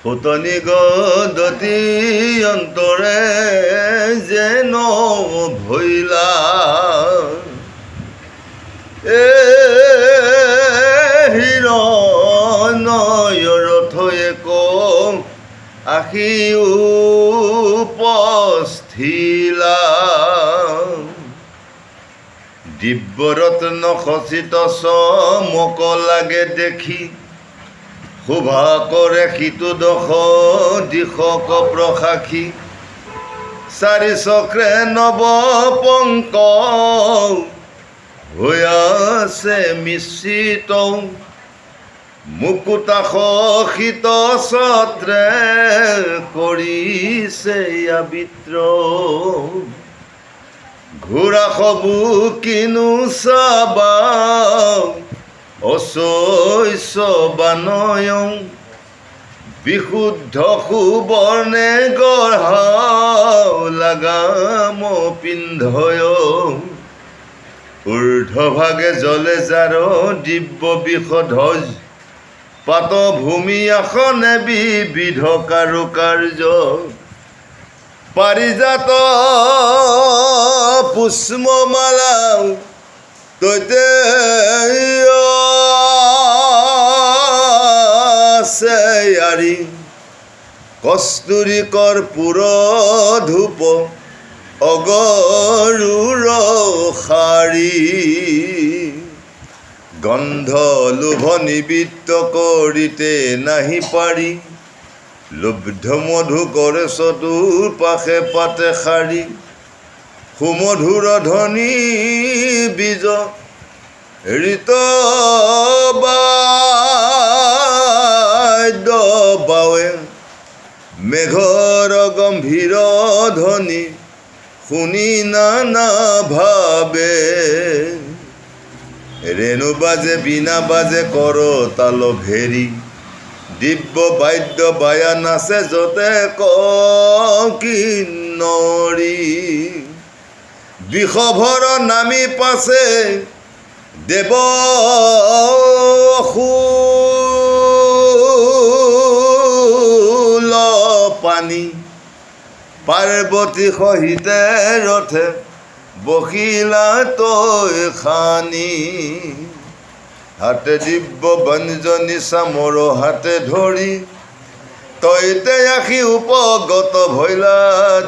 ফুটনি গদতি অন্তৰে যেন ভৈলা এ হিৰণয়ৰ থয়ে কম আহি উপস্থিলা দিব্যৰত্ন খচিত চমক লাগে দেখি শোভা কৰে সিটো দশ দিশক প্ৰসাখী চাৰি চক্ৰে নৱ পংক হৈ আছে মিশ্ৰিত মুকুতা শোষিত ছত্ৰে কৰিছে আবিত্ৰ ঘোঁৰা সবু কিনো চাবা অচৈছ বানয়ং বিশুদ্ধ সুবৰ্ণে গঢ়াও লাগাম পিন্ধয় ঊৰ্ধ্বভাগে জলে জাৰ দিব্য বিষধ্বজ পাত ভূমি আসনে বিবিধ কাৰুকাৰ্য পাৰিজাত পুষ্পমালা তৈতে আৰি কস্তুৰী কৰ্পূৰ ধূপ অগৰুৰ শাৰী গন্ধ লোভ নিবৃত্ত কৰিতে নাহি পাৰি লুব্ধ মধু কৰে চতুৰ্পাশে পাতে শাৰী সুমধুৰ ধ্বনি বীজ ঋত বাদ্য বাৱে মেঘৰ গম্ভীৰ ধ্বনি শুনি নানা ভাবে ৰেণু বাজে বীণা বাজে কৰ তাল ভেৰি দিব্য বাদ্য বায়া নাচে যতে কিন্নৰী বিষভৰ নামি পাছে দেৱ শূল পানী পাৰ্বতী সহিতে ৰথে বহিলা তৈ খানি হাতে দিব্য ব্যঞ্জনী চামৰ হাতে ধৰি তৈতে আখি উপগত ভৈলা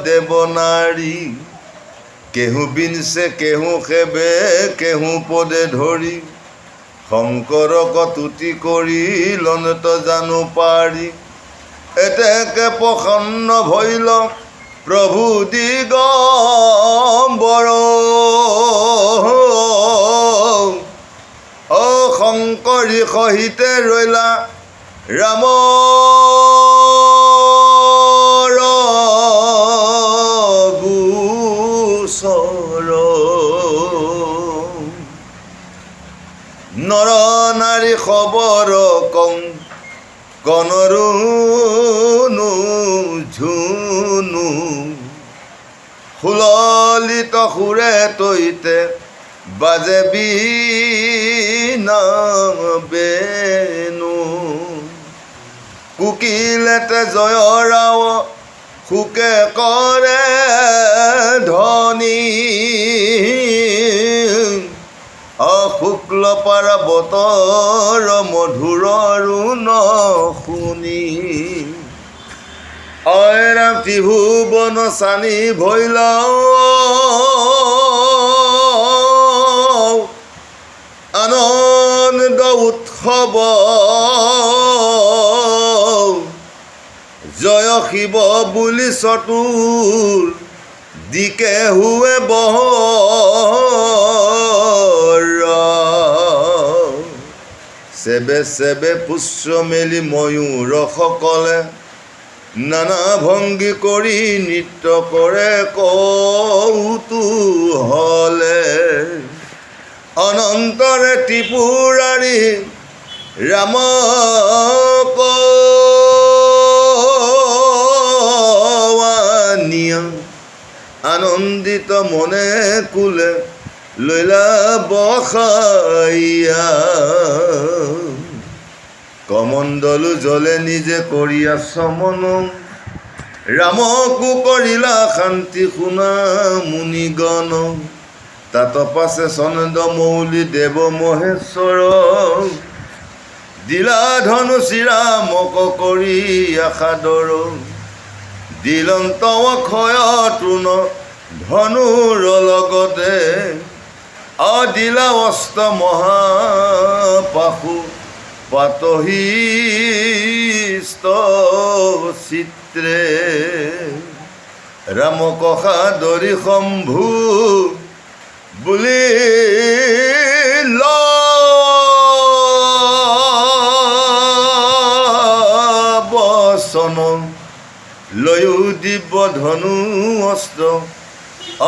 দেৱ নাৰী কেহু বিনছে কেহু সেবে কেহু পদে ধৰি শংকৰক তুতি কৰি লনত জানো পাৰি এতেকে প্ৰসন্ন ভৈল প্ৰভু দিগম্বৰ অ শংকৰী সহিতে ৰৈলা ৰাম নৰ নাৰী খবৰ কং কনৰুনো ঝুনু সুললিত সুৰে তৈতে বাজে বীণা বেণু কুকিলেতে জয়ৰাও সুকে কৰে ধ্বনি শুক্ল পাৰ্বতৰ মধুৰ ৰুণ শুনি অইৰাম ত্ৰিভুৱন চানি ভৈলা আনন্দ উৎসৱ জয় শিৱ বুলি চতুৰ দিকে হুৱে বহ সেবে সেবে পুষ্প মেলি ময়ূৰসকলে নানা ভংগী কৰি নৃত্য কৰে কৌতূহলে অনন্তৰে ত্ৰিপুৰাৰী ৰামক আনন্দিত মনে কুলে লৈলা বসাইয়া কমণ্ডলু জলে নিজে কৰিয়া চমন ৰামকো কৰিলা শান্তি শুনা মুনিগণ তাত পাছে চন্দ মৌলি দেৱ মহেশ্বৰ দিলা ধনু শ্ৰীৰামক কৰি আশাদৰ দিলন্ত অক্ষয় তৃণ ধনুৰ লগতে দিলা অস্ত মহাপাশু পাতহিস্ত চিত্ৰে ৰামক সাদৰি শম্ভু বুলি বচন লয়ো দিব্য ধনু অস্ত্ৰ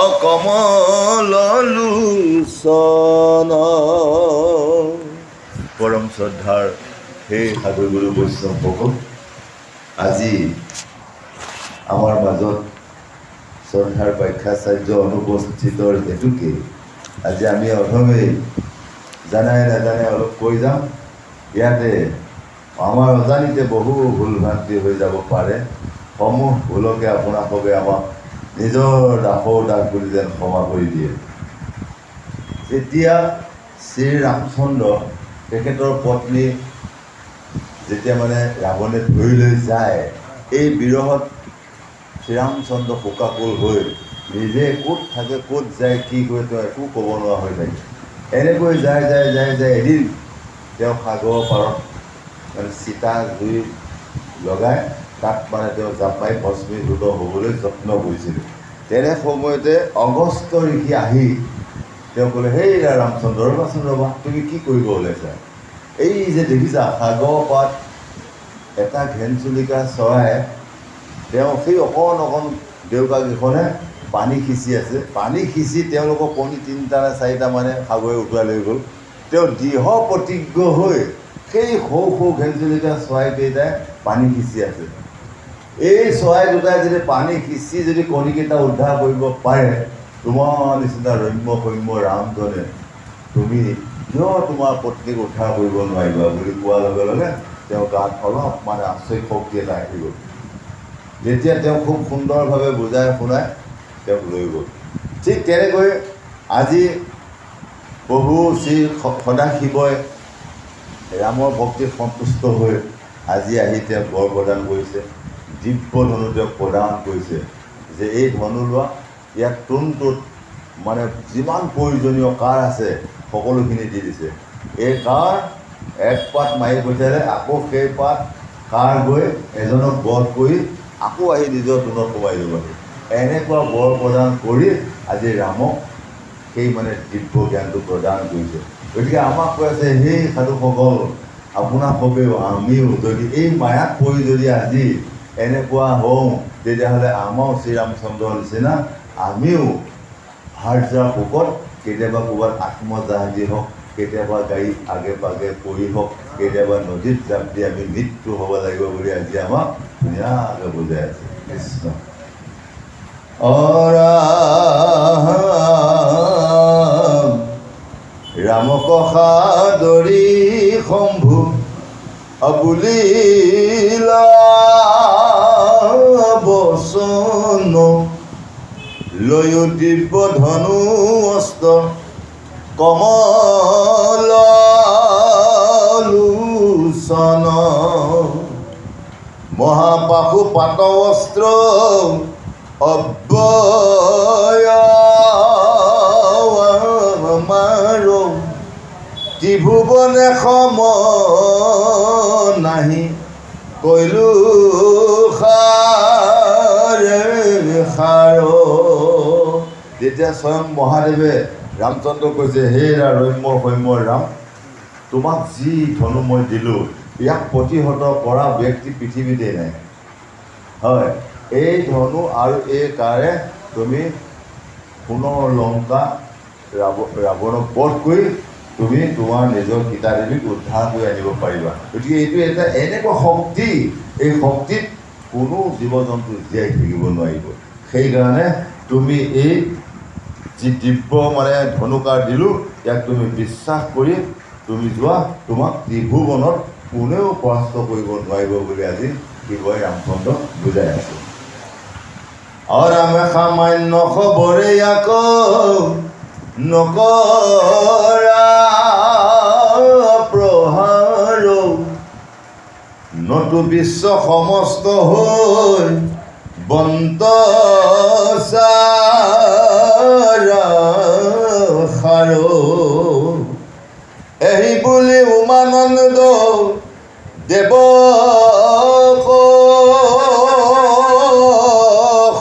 অকমল লোচন। পৰম শ্ৰদ্ধাৰ সেই সাধুগুৰু বৈষ্ণৱসকল, আজি আমাৰ মাজত শ্ৰদ্ধাৰ ব্যাখ্যাচাৰ্য অনুপস্থিতৰ হেতুকে আজি আমি অধমেই জানাই নাজানে অলপ কৈ যাম। ইয়াতে আমাৰ অজানিতে বহু ভুল ভ্ৰান্তি হৈ যাব পাৰে। সমূহ ভুলকে আপোনালোকে আমাক নিজৰ দাসৰ দাস বুলি যেন ক্ষমা কৰি দিয়ে। যেতিয়া শ্ৰীৰামচন্দ্ৰ তেখেতৰ পত্নী যেতিয়া ৰাৱণে ধৰি লৈ যায়, এই বিৰহত শ্ৰীৰামচন্দ্ৰ শোকাকুল হৈ নিজে ক'ত থাকে ক'ত যায় কি কৰে তেওঁ একো ক'ব নোৱাৰা হৈ থাকে। এনেকৈ যায় এদিন তেওঁ সাগৰৰ পাৰত চিতা জুই লগাই তাত তেওঁ জাপাই ভস্মীভূত হ'বলৈ যত্ন কৰিছিল। তেনে সময়তে অগস্ত্য ঋষি আহি তেওঁ ক'লে, হেই ৰামচন্দ্ৰ ৰবা তুমি কি কৰিব ওলাইছা? এই যে দেখিছা সাগৰ পাত এটা ঘেনচুলিকা চৰাই তেওঁ সেই অকণ দেউকাকেইখনে পানী সিঁচি আছে। পানী সিঁচি তেওঁলোকৰ কণী 3টা নে 4টা সাগৰে উটুৱাই লৈ গ'ল। তেওঁ দৃঢ় প্ৰতিজ্ঞ হৈ সেই সৰু ঘেনচুলিকা চৰাইকেইটাই পানী সিঁচি আছে। এই চৰাই দুটাই যদি পানী সিঁচি যদি কণীকেইটা উদ্ধাৰ কৰিব পাৰে, তোমাৰ নিচিনা ৰম্য সৌম্য ৰামজনে তুমি কিয় তোমাৰ পত্নীক উদ্ধাৰ কৰিব নোৱাৰিবা বুলি কোৱাৰ লগে লগে তেওঁ গাত অলপ আচৰিত শক্তি এটা আহি গ'ল। যেতিয়া তেওঁ খুব সুন্দৰভাৱে বুজাই শুনাই তেওঁক লৈ গ'ল। ঠিক তেনেকৈ আজি প্ৰভু শ্ৰী সদাশিৱই ৰামৰ ভক্তিত সন্তুষ্ট হৈ আজি আহি তেওঁক বৰ প্ৰদান কৰিছে, দিব্য ধনু তেওঁক প্ৰদান কৰিছে যে এই ধনু লোৱা, ইয়াত তোনটোত যিমান প্ৰয়োজনীয় কাৰ আছে সকলোখিনি দি দিছে। এই কাৰ এক পাত মাৰি পঠিয়ালে আকৌ সেই পাত কাৰ গৈ এজনক বধ কৰি আকৌ আহি নিজৰ তোনত সোমাই দিবহি। এনেকুৱা বৰ প্ৰদান কৰি আজি ৰামক সেই দিব্য জ্ঞানটো প্ৰদান কৰিছে। গতিকে আমাক কৈ আছে, সেই সাধুসকল আপোনালোকেও আমিও যদি এই মায়াত পৰি যদি আজি এনেকুৱা হওঁ, তেতিয়াহ'লে আমাৰো শ্ৰীৰামচন্দ্ৰৰ নিচিনা আমিও হাৰ্জাৰ শোকত কেতিয়াবা ক'ৰবাত আত্মজাহাজী হওক, কেতিয়াবা গাড়ী আগে পাগে পৰি হওক, কেতিয়াবা নদীত জাপ দি আমি মৃত্যু হ'ব লাগিব বুলি আজি আমাক ধুনীয়াকৈ বুজাই আছে কৃষ্ণ। ৰামক সাদৰি শম্ভু বুলিলা বচন লয়ো দিব্য ধনু অস্ত্ৰ কমল লোচন মহাপাশু পাত অস্ত্ৰ অব্যয়মাৰ ত্ৰিভুৱনে সম নাহি কৈলো সাৰ। যেতিয়া স্বয়ং মহাদেৱে ৰামচন্দ্ৰক কৈছে, হে ৰম্য সৌম্য ৰাম, তোমাক যি ধনু মই দিলোঁ ইয়াক প্ৰতিহত কৰা ব্যক্তি পৃথিৱীতে নাই। হয়, এই ধনু আৰু এই কাৰে তুমি পুনৰ লংকা ৰাৱণক বধ কৰি তুমি তোমাৰ নিজৰ সীতাদেৱীক উদ্ধাৰ কৰি আনিব পাৰিবা। গতিকে এইটো এটা এনেকুৱা শক্তি, এই শক্তিত কোনো জীৱ জন্তু জীয়াই থাকিব নোৱাৰিব। সেইকাৰণে তুমি এই যি দিব্য ধনুকাৰ দিলোঁ, ইয়াক তুমি বিশ্বাস কৰি তুমি যোৱা, তোমাক ত্ৰিভুৱনত কোনেও পৰাস্ত কৰিব নোৱাৰিব বুলি আজি শিৱই ৰামচন্দ্ৰক বুজাই আছে। ৰামে সামান্য খবৰে আকৌ নকৰা প্ৰহাৰ, নতু বিশ্ব সমস্ত হৈ বন্ত সাৰ, এই বুলি উমানন্দ দেৱ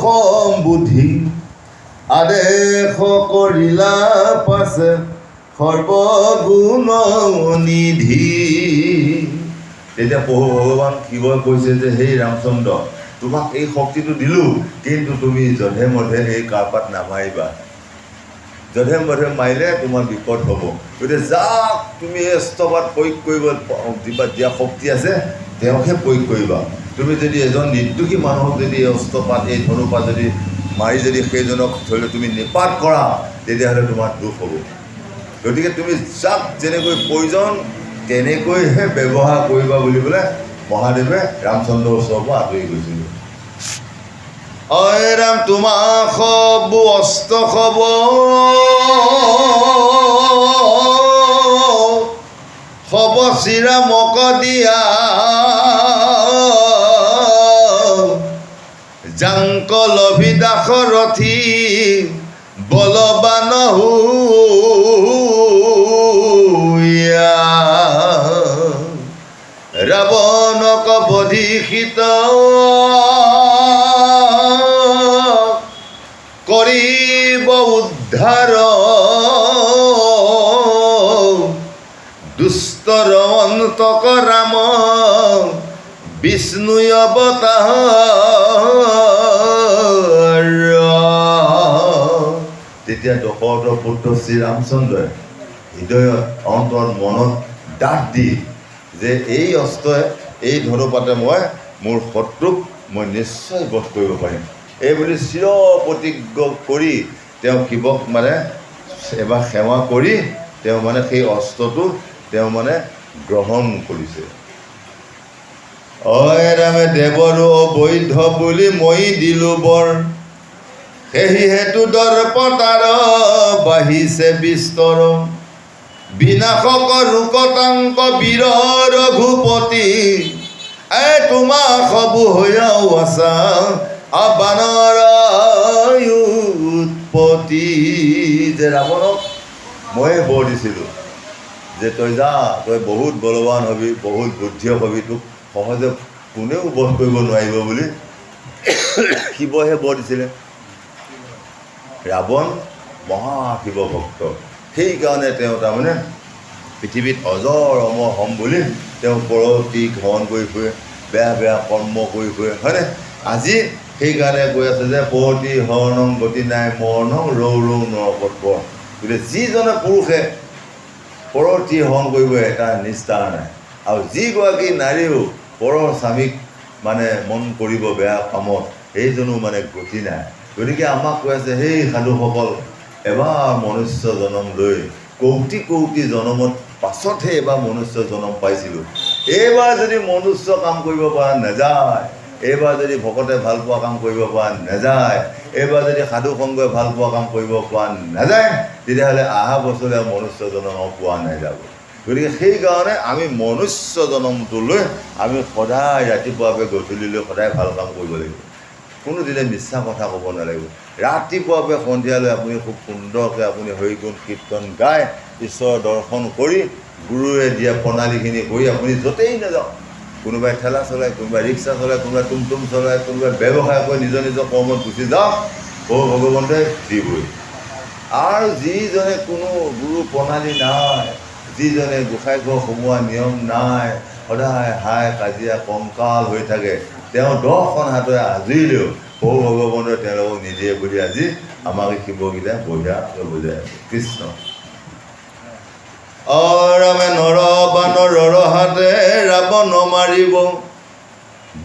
সম্বুধি আদেশ কৰিলা পাছে সৰ্বগুণ নিধি। তেতিয়া প্ৰভু ভগৱান শিৱই কৈছে যে সেই ৰামচন্দ্ৰ, তোমাক এই শক্তিটো দিলোঁ, কিন্তু তুমি যধে মধে এই কাৰপাত নামাৰিবা। যধে মধে মাৰিলে তোমাৰ বিপদ হ'ব। গতিকে যাক তুমি এই অস্ত্ৰপাত প্ৰয়োগ কৰিব দিয়া শক্তি আছে তেওঁকহে প্ৰয়োগ কৰিবা। তুমি যদি এজন নিৰ্দোষী মানুহক যদি এই অস্ত্ৰপাত এই ধনুপাত যদি মাৰি যদি সেইজনক ধৰি লওক তুমি নিপাত কৰা, তেতিয়াহ'লে তোমাৰ দুখ হ'ব। গতিকে তুমি যাক যেনেকৈ প্ৰয়োজন তেনেকৈহে ব্যৱহাৰ কৰিবা বুলি পেলাই মহাদেৱে ৰামচন্দ্ৰৰ ওচৰৰ পৰা আঁতৰি গৈছিল। ৰাম তোমাক সব অস্ত্ৰ খব সব শ্ৰীৰামক দিয়া, জাংক লভি দাশৰথী বলবান হুয়া, ৰাৱণক বধিষিত কৰিব উদ্ধাৰ, দুষ্টৰ অন্তক ৰাম বিষ্ণু অৱতাৰ। তেতিয়া দশৰথৰ পুত্ৰ শ্ৰীৰামচন্দ্ৰই হৃদয়ত অন্তৰত মনত ডাক দি যে এই অস্ত্ৰই এই ধনুপাতে মই মোৰ শত্ৰুক মই নিশ্চয় বধ কৰিব পাৰিম, এই বুলি চিৰ প্ৰতিজ্ঞ কৰি তেওঁ শিৱক মানে এবাৰ সেৱা কৰি তেওঁ মানে সেই অস্ত্ৰটো তেওঁ মানে গ্ৰহণ কৰিছে। ৰামে দেৱৰো অবৈধ বুলি মই দিলোঁ বৰ, সেই হেতু দৰ্পতাৰ বাঢ়িছে বিস্তৰ, বিনাশক ৰোকতাংক বীৰ ৰঘুপতি, তোমাক সবু হৈয়াও আছা বানৰ উৎপত্তি। যে ৰাৱণক ময়ে বৰ দিছিলোঁ যে তই যা, তই বহুত বলৱান হবি, বহুত বুদ্ধি হবি, তোক সহজে কোনেও বধ কৰিব নোৱাৰিব বুলি শিৱহে বৰ দিছিলে। ৰাৱণ মহাশিৱ ভক্ত, সেইকাৰণে তেওঁ তাৰমানে পৃথিৱীত অজৰ অমৰ হ'ম বুলি তেওঁ পৰৱৰ্তী হৰণ কৰি ফুৰে, বেয়া বেয়া কৰ্ম কৰি ফুৰে, হয়নে? আজি সেইকাৰণে কৈ আছে যে পৰৱৰ্তী হৰণং গতি নাই মৰণং ৰৌ ৰৌ নৰপত্ৰ। গতিকে যিজনে পুৰুষে পৰৱৰ্তী হৰণ কৰিব এটা নিষ্ঠা নাই, আৰু যিগৰাকী নাৰীও পৰৰ স্বামীক মানে মন কৰিব বেয়া কামত, সেইজনো মানে গতি নাই। গতিকে আমাক কৈ আছে সেই সাধুসকল, এবাৰ মনুষ্য জনম লৈ কৌটি কৌটি জনমত পাছতহে এবাৰ মনুষ্য জনম পাইছিলোঁ। এইবাৰ যদি মনুষ্য কাম কৰিব পৰা নাযায়, এইবাৰ যদি ভকতে ভাল পোৱা কাম কৰিব পৰা নাযায়, এইবাৰ যদি সাধু সংগই ভাল পোৱা কাম কৰিব পৰা নাযায়, তেতিয়াহ'লে অহা বছৰে মনুষ্য জনম পোৱা নাযাব। গতিকে সেইকাৰণে আমি মনুষ্য জনমটো লৈ আমি সদায় ৰাতিপুৱাকৈ গধূলিলৈ সদায় ভাল কাম কৰিব লাগিব, কোনোদিনে মিছা কথা ক'ব নালাগিব। ৰাতিপুৱাকৈ সন্ধিয়ালৈ আপুনি খুব সুন্দৰকৈ আপুনি হৰিগুণ কীৰ্তন গাই ঈশ্বৰৰ দৰ্শন কৰি গুৰুৱে দিয়া প্ৰণালীখিনি কৰি আপুনি য'তেই নাযাওক, কোনোবাই ঠেলা চলায়, কোনোবাই ৰিক্সা চলায়, কোনোবাই টুমটুম চলায়, কোনোবাই ব্যৱসায় কৰি নিজৰ নিজৰ কৰ্মত গুচি যাওক, ভগৱন্তই দিবই। আৰু যিজনে কোনো গুৰু প্ৰণালী নাই, যিজনে গোসাঁই ঘৰ সোমোৱা নিয়ম নাই, সদায় হাই কাজিয়া কংকাল হৈ থাকে, তেওঁ 10খন হাতেৰে আজৰিলেও ভগৱন্তই তেওঁলোকক নিদিয়ে বুলি আজি আমাক শিৱগীতাই বঢ়িয়াকৈ বুজাই আছে। কৃষ্ণ ৰামে নৰ বানৰৰ হাতে ৰাৱণ মাৰিব,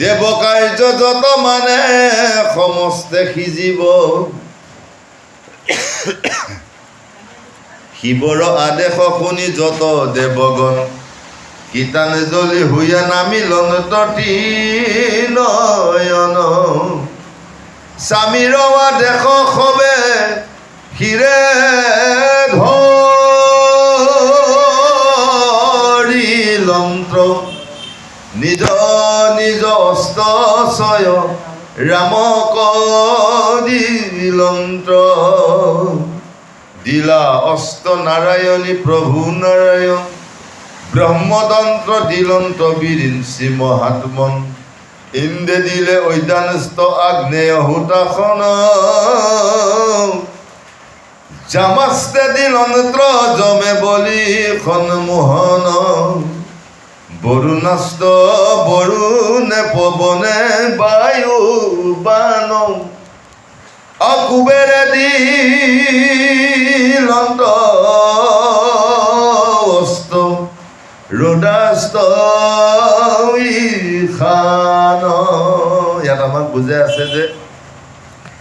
দেৱ কাৰ্য যত মানে সমস্তে সিজিব, শিৱৰ আদেশ শুনি যত দেৱগণ কিতান জ্বলি হুইয়া নামিলন তটি নয়ন স্বামীৰৱা দেশ সবে শিৰে ধৰি লন্ত্ৰ নিজ নিজ অস্ত ছয় ৰামক দিলন্ত্ৰ দিলা অস্ত নাৰায়ণী প্রভু নারায়ণ ব্রহ্মতন্ত্র দিলন্ত বিরিঞ্চি মহাত্মন ইন্দে দিলে ঐদানস্থ আগ্নেয় হুতাখন জামাস্তে দিলন্ত্র জমে বলি খন মোহন বরুণাস্ত বরুণে পবনে বায়ু বান অকুবেরে দিলন্ত অস্ত রোদাস্ত খান ইয়াত আমাক বুজাই আছে যে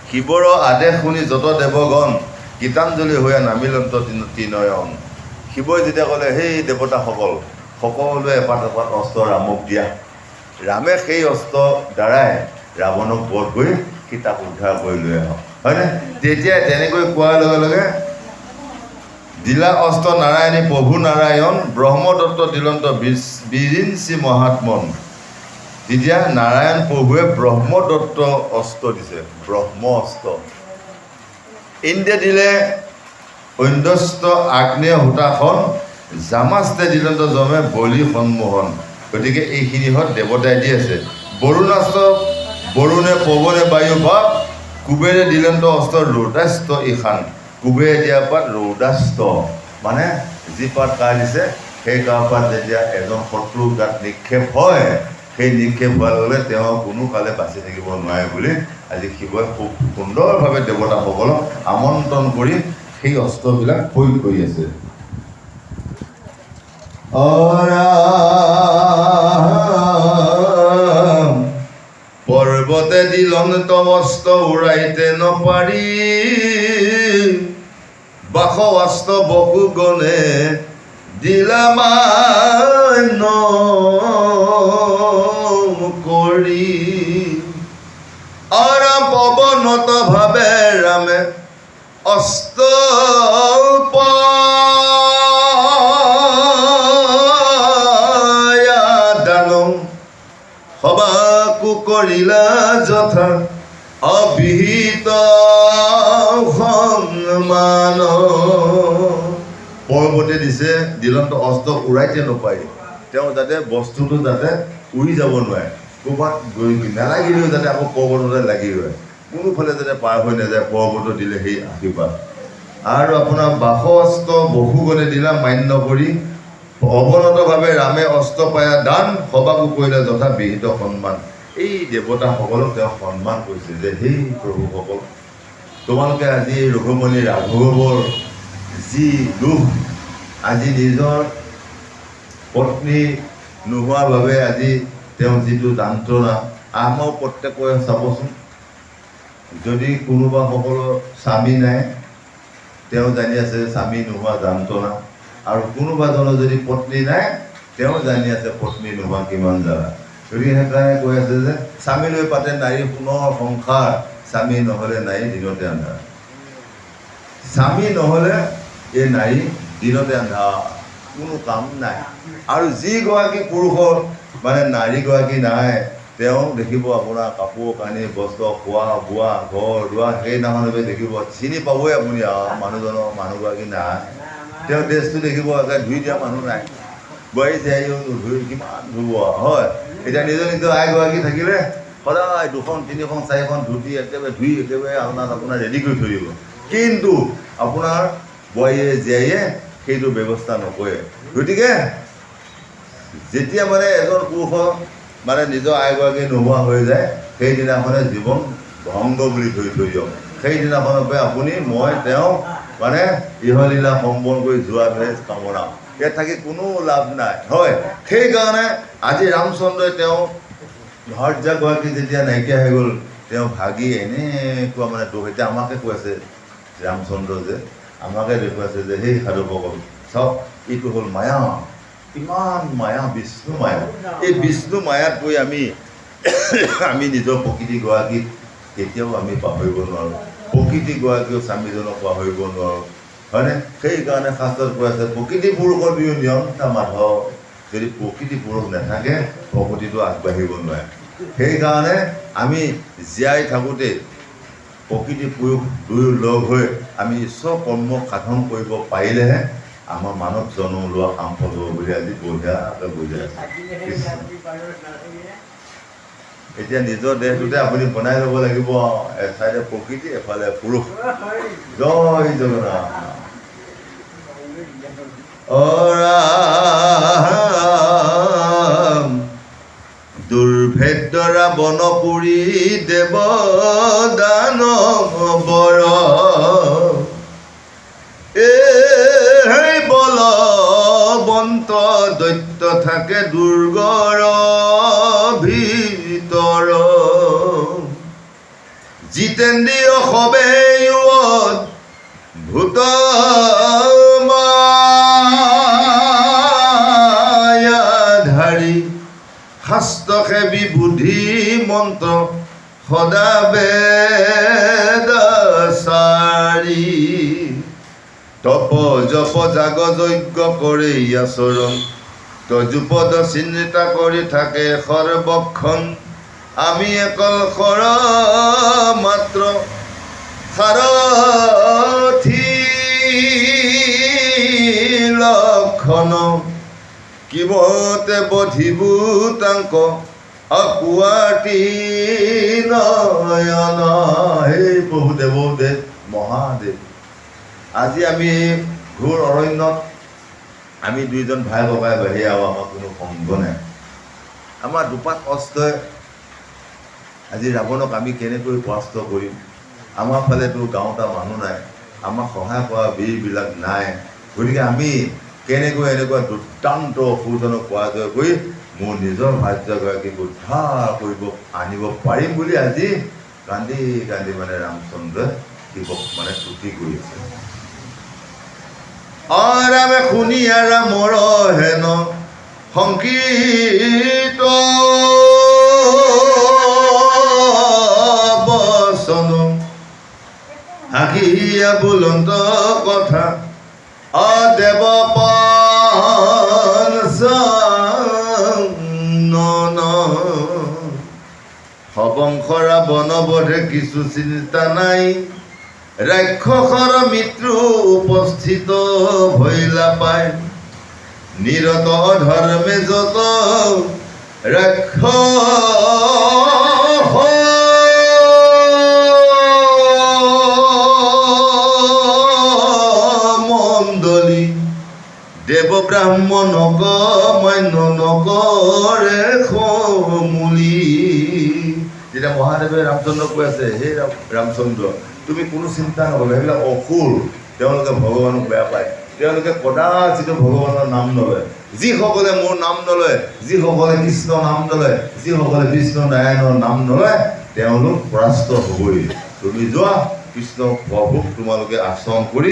শিৱৰ আদেশ শুনি যত দেৱগণ গীতাঞ্জলি হৈ নামিলন্ত তিনয়ন শিৱই যেতিয়া ক'লে সেই দেৱতাসকল সকলোৱে এপাত এপাত অস্ত্ৰ ৰামক দিয়া ৰামে সেই অস্ত্ৰ দ্বাৰাই ৰাৱণক বধ কৰি কিতাপ উদ্ধাৰ কৰি লৈ আহক হয়নে তেতিয়া তেনেকৈ কোৱাৰ লগে লগে দিলা অস্ত নাৰায়ণী প্ৰভু নাৰায়ণ ব্ৰহ্মদত্ত দিলন্ত বিৰিঞ্চি মহাত্মন তেতিয়া নাৰায়ণ প্ৰভুৱে ব্ৰহ্মদত্ত অস্ত্ৰ দিছে ব্ৰহ্ম অস্ত্ৰ ইন্দ্ৰে দিলে ঐন্দস্ত আগ্নেয় হুতাখন জামাস্তে দিলন্ত জমে বলি সন্মোহন গতিকে এইখিনি হত দেৱতাই দি আছে বৰুণাস্ত বৰুণে পৱনে বায়ু ভাৱ কুবেৰে দিলন্ত অস্ত্ৰ ৰৌদাস্ত ইখান কুবেৰে দিয়া পাত ৰৌদাস্ত মানে যি পাত কাৰ দিছে সেই কাৰ পাত যেতিয়া এজন শত্ৰু গাত নিক্ষেপ হয় সেই নিক্ষেপ হোৱাৰ লগে তেওঁ কোনো কালে বাচি থাকিব নোৱাৰে বুলি আজি শিৱই খুব সুন্দৰভাৱে দেৱতাসকলক আমন্ত্ৰণ কৰি সেই অস্ত্ৰবিলাক প্ৰয়োগ কৰি আছে পৰ্বতে দিলন্ত অস্ত্ৰ উৰাইতে নপাৰি বাসৱাস্ত বহু গণে দিলা মান্য কৰি পৱনত ভাৱে ৰামে অস্ত্ৰ সবাকু কৰিলা যথা অবিহিত সন্মান পৰ্বতে দিছে দিলন্ত অস্ত্ৰ উৰাইতে নপাৰি তেওঁ যাতে বস্তুটো যাতে উৰি যাব নোৱাৰে ক'ৰবাত গৈ নালাগিলেও যাতে আকৌ পৰ্বততে লাগি ৰয় কোনোফালে যাতে পাৰ হৈ নাযায় পৰ্বত দিলে সেই আশীৰ্বাদ আৰু আপোনাৰ বাসস্ত্ৰ বহুগণে দিলা মান্য কৰি অৱনতভাৱে ৰামে অস্ত্ৰ পায়া দান সবাকো কৰিলে যথা বিহিত সন্মান এই দেৱতাসকলক তেওঁ সন্মান কৰিছে যে সেই প্ৰভুসকল তোমালোকে আজি ৰঘুমণি ৰাঘৱৰ যি দুখ আজি নিজৰ পত্নী নোহোৱাৰ বাবে আজি তেওঁ যিটো যন্ত্ৰণা আমাৰ প্ৰত্যেকৰে চাবচোন যদি কোনোবা সকলৰ স্বামী নাই তেওঁ জানি আছে স্বামী নোহোৱা যন্ত্ৰণা আৰু কোনোবাজনৰ যদি পত্নী নাই তেওঁ জানি আছে পত্নী নোহোৱা কিমান জ্বালা গতিকে সেইকাৰণে কৈ আছে যে স্বামী লৈ পাতে নাৰী পুনৰ সংসাৰ স্বামী নহ'লে নাৰী দিনতে আন্ধাৰ স্বামী নহ'লে এই নাৰী দিনতে আন্ধাৰ কোনো কাম নাই আৰু যিগৰাকী পুৰুষৰ মানে নাৰীগৰাকী নাই তেওঁ দেখিব আপোনাৰ কাপোৰ কানি বস্ত্ৰ খোৱা বোৱা ঘৰ দুৱাৰ সেইদিনাখনকে দেখিব চিনি পাবই আপুনি মানুহজনৰ মানুহগৰাকী নাই তেওঁ ড্ৰেছটো দেখিব ধুই দিয়া মানুহ নাই বোৱাৰী জীয়াৰীও নুধুই কিমান ধুব হয় এতিয়া নিজৰ নিজৰ আইগৰাকী থাকিলে সদায় 2খন 3খন 4খন ধুতি একেবাৰে ধুই একেবাৰে আপোনাৰ ৰেডি কৰি থৈ দিব কিন্তু আপোনাৰ বোৱাৰীয়ে জীয়াৰীয়ে সেইটো ব্যৱস্থা নকৰে গতিকে যেতিয়া মানে এজন পুৰুষৰ মানে নিজৰ আইগৰাকী নোহোৱা হৈ যায় সেইদিনাখনে জীৱন ভংগ বুলি ধৰি থৈ দিয়ক সেইদিনাখনৰ পৰা আপুনি মই তেওঁ মানে ইহলীলা সম্বন কৰি যোৱাটোহে কামনা ইয়াত থাকি কোনো লাভ নাই হয় সেইকাৰণে আজি ৰামচন্দ্ৰই তেওঁ ভাৰ্যাগৰাকী যেতিয়া নাইকিয়া হৈ গ'ল তেওঁ ভাগি এনেকুৱা মানে দুখ এতিয়া আমাকে কৈ আছে ৰামচন্দ্ৰ যে আমাকে দেখুৱাইছে যে সেই সাধুসকল চাওক এইটো হ'ল মায়া ইমান মায়া বিষ্ণু মায়া এই বিষ্ণু মায়াত পৰি আমি নিজৰ প্ৰকৃতিগৰাকীক কেতিয়াও আমি পাহৰিব নোৱাৰোঁ প্ৰকৃতিগৰাকীও স্বামীজনক পাহৰিব নোৱাৰোঁ হয়নে সেইকাৰণে শাস্ত্ৰত কৈ আছে প্ৰকৃতি পুৰুষৰ বিহু নিয়ন্তা মাধৱ যদি প্ৰকৃতি পুৰুষ নাথাকে প্ৰকৃতিটো আগবাঢ়িব নোৱাৰে সেইকাৰণে আমি জীয়াই থাকোঁতে প্ৰকৃতি পুৰুষ দুয়ো লগ হৈ আমি ঈশ্বৰ কৰ্ম সাধন কৰিব পাৰিলেহে আমাৰ মানৱ জন্ম লোৱা সাম্ভৱ হ'ব বুলি আজি বঢ়িয়াকৈ বুজাই আছে এতিয়া নিজৰ দেহটোতে আপুনি বনাই ল'ব লাগিব এঠাইতে প্ৰকৃতি এফালে পুৰুষ জয় জগন্নাথ দুৰ্ভেদ্য ৰাৱণপুৰী দেৱ দানৱৰ এই বলৱন্ত দৈত্য থাকে দুৰ্গৰ ভিতৰ জিতেন্দ্ৰীয় সবে ভূত মায়াধাৰী শাস্ত্ৰসেৱী বুদ্ধি মন্ত্ৰ সদা বেদাচাৰী তপ জপ জাগ যজ্ঞ কৰে আচৰণ তজুপদ চিন্তা কৰি থাকে সৰ্বক্ষণ আমি অকল সৰ মাত্ৰ সাৰথি লক্ষণ কিমতে বধিভূতাংক অকুৱাটি নয়ন হে প্ৰভু দেৱদেৱ মহাদেৱ আজি আমি ঘোৰ অৰণ্যত আমি দুইজন ভাই ককাই বাহিৰে আৰু আমাৰ কোনো সংগ নাই আমাৰ দুপাত অস্ত্ৰই আজি ৰাৱণক আমি কেনেকৈ পৰাস্ত কৰিম আমাৰ ফালেতো গাঁৱত মানুহ নাই আমাক সহায় কৰা বীৰবিলাক নাই গতিকে আমি কেনেকৈ এনেকুৱা দুৰ্দান্ত অসুৰজনক পৰাজয় কৰি মোৰ নিজৰ ভাৰ্যগৰাকীক উদ্ধাৰ কৰিব আনিব পাৰিম বুলি আজি কান্দি কান্দি মানে ৰামচন্দ্ৰই শিৱক মানে তুতি কৰি আছে ৰামে শুনিয়া ৰামৰ হেন সংকীৰ্ত বচন হাঁহিয়া বুলন্ত কথা অদেৱ পান সবংশ ৰাৱণবধে কিছু চিন্তা নাই ৰাক্ষসৰ মৃত্যু উপস্থিত ভৈলা পায় নিৰত ধৰ্মে যত ৰাক্ষস মণ্ডলী দেৱ ব্ৰাহ্মণক মান্য নকৰে সমূলি যেতিয়া মহাদেৱে ৰামচন্দ্ৰক কৈ আছে হে ৰামচন্দ্ৰ তুমি কোনো চিন্তা নকৰিবা সেইবিলাক অসুৰ তেওঁলোকে ভগৱানক বেয়া পায় তেওঁলোকে কদাচিত ভগৱানৰ নাম নলয় যিসকলে মোৰ নাম নলয় যিসকলে কৃষ্ণ নাম নলয় যিসকলে বিষ্ণু নাৰায়ণৰ নাম নলয় তেওঁলোক পৰাস্ত হ'বই তুমি যোৱা কৃষ্ণ প্ৰভুক তোমালোকে আচৰণ কৰি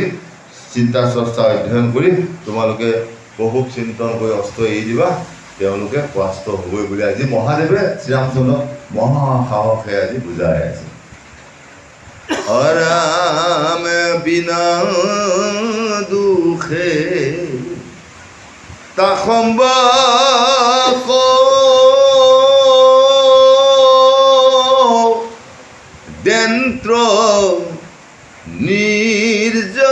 চিন্তা চৰ্চা অধ্যয়ন কৰি তোমালোকে প্ৰভুক চিন্তন কৰি অস্ত্ৰ এৰি দিবা তেওঁলোকে পৰাস্ত হ'বই বুলি আজি মহাদেৱে শ্ৰীৰামচন্দ্ৰক মহাসাহসে আজি বুজাই আছে ৰাম বিনা দুখে তাসম্বা দেন্ত্ৰ নিৰ্যাতন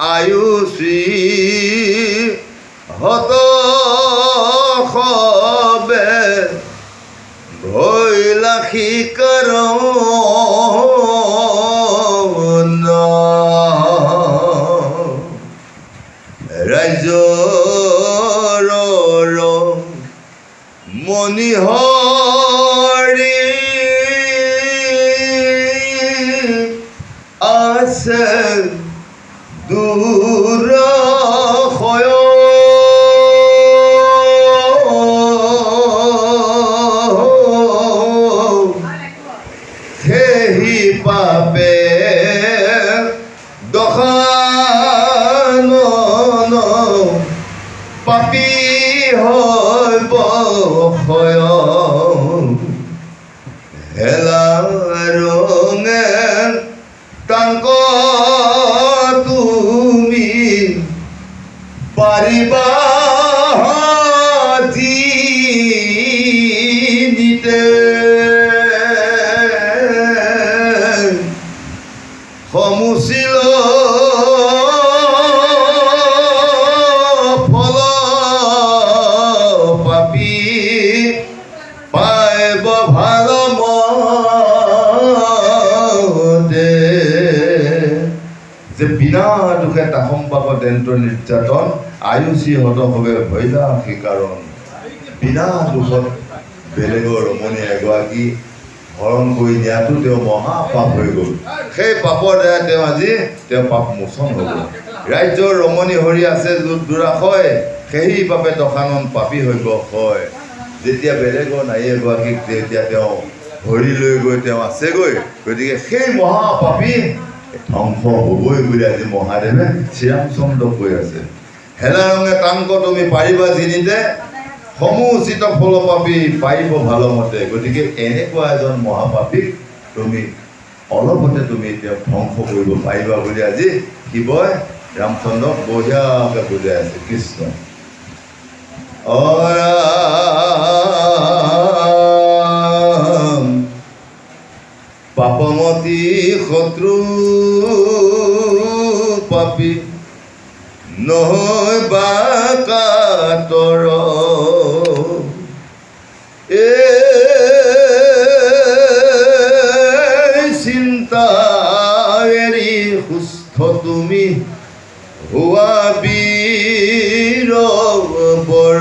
আয়ুষী হত সবে ভৈলা শিকাৰ ৰাজ্যৰ মণিহৰি আছে দূৰ সেহি পাপে দশানন পাপী হব হয় হেলা ৰঙে তাংক তুমি পাৰিবা জিনিতে সমুচিল ফল পাপী পাইব ভাল মতে যে বিনা দুখে তাহম পাব দেন্দ্ৰ নিৰ্যাতন আয়ুষী হতভাৱে ভৈলা কাৰণ বিনা দুখত বেলেগৰ ৰমণী এগৰাকী হৰণ কৰি নিয়াটো তেওঁ মহাপাপ হৈ গ'ল। সেই পাপৰ দ্বাৰা তেওঁ আজি পাপ মোচন হ'ব। ৰাজ্যৰ ৰমণী হৰি আছে য'ত দুৰাশয় সেই পাপে দশানন পাপী হব হয়। যেতিয়া বেলেগৰ নাৰী এগৰাকীক যেতিয়া তেওঁ হৰি লৈ গৈ তেওঁ আছেগৈ, গতিকে সেই মহাপাপী ধ্বংস হ'বই বুলি আজি মহাদেৱে শ্ৰীৰামচন্দ্ৰক কৈ আছে। হেলা ৰঙে তাংক তুমি পাৰিবা জিনিতে সমুচিত ফল পাপী পাৰিব ভাল মতে। গতিকে এনেকুৱা এজন মহাপাপীক তুমি অলপতে তুমি এতিয়া ধ্বংস কৰিব পাৰিবা বুলি আজি শিৱই ৰামচন্দ্ৰক বঢ়িয়াকৈ বুজাই আছে। কৃষ্ণ পাপমতী শত্ৰু পাপী নহয় বা কাতৰ চিন্তা এৰি সুস্থ তুমি হোৱা বীৰ বৰ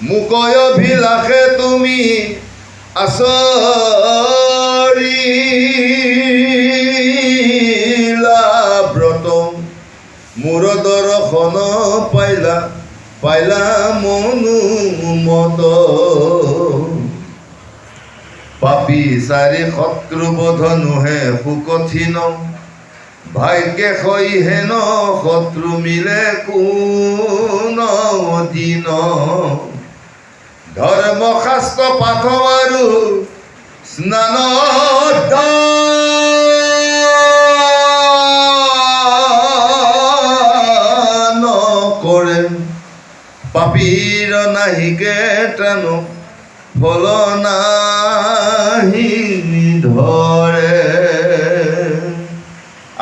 মুকয় অভিলাষে তুমি আচৰিলা ব্ৰত মোৰ দৰ্শন পাইলা মনোমত পাপী চাৰি শত্ৰু বধনুহে সুকঠিন ভাগ্যে সৈ হেন শত্ৰু মিলে কোন দিন ধৰ্মশাস্ত্ৰ পাঠ আৰু স্নান কৰে পাপীৰ নাহিকে টানো ফল নাহি ধৰে।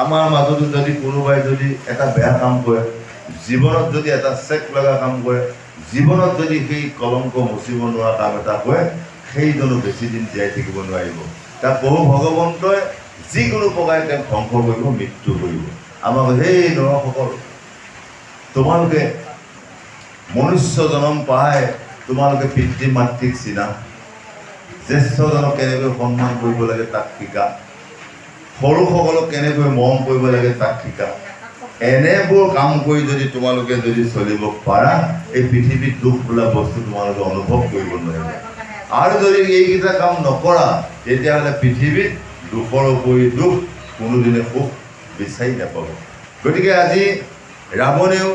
আমাৰ মাজতো যদি কোনোবাই যদি এটা বেয়া কাম কৰে, জীৱনত যদি এটা চেক লগা কাম কৰে, জীৱনত যদি সেই কলংক মুচিব নোৱাৰা কাম এটা কৰে, সেইজনো বেছি দিন জীয়াই থাকিব নোৱাৰিব। তাক বহু ভগৱন্তই যিকোনো প্ৰকাৰে তেওঁক ধ্বংস কৰিব, মৃত্যু কৰিব। আমাক সেই নৰসকল তোমালোকে মনুষ্য জনম পাই তোমালোকে পিতৃ মাতৃক চিনা, জ্যেষ্ঠজনক কেনেকৈ সন্মান কৰিব লাগে তাক শিকা, সৰুসকলক কেনেকৈ মৰম কৰিব লাগে তাক শিকা। এনেবোৰ কাম কৰি যদি তোমালোকে যদি চলিব পাৰা, এই পৃথিৱীত দুখ বোলা বস্তু তোমালোকে অনুভৱ কৰিব নোৱাৰিবা। আৰু যদি এইকেইটা কাম নকৰা, তেতিয়াহ'লে পৃথিৱীত দুখৰ উপৰি দুখ, কোনোদিনে সুখ বিচাৰি নাপাব। গতিকে আজি ৰাৱণেও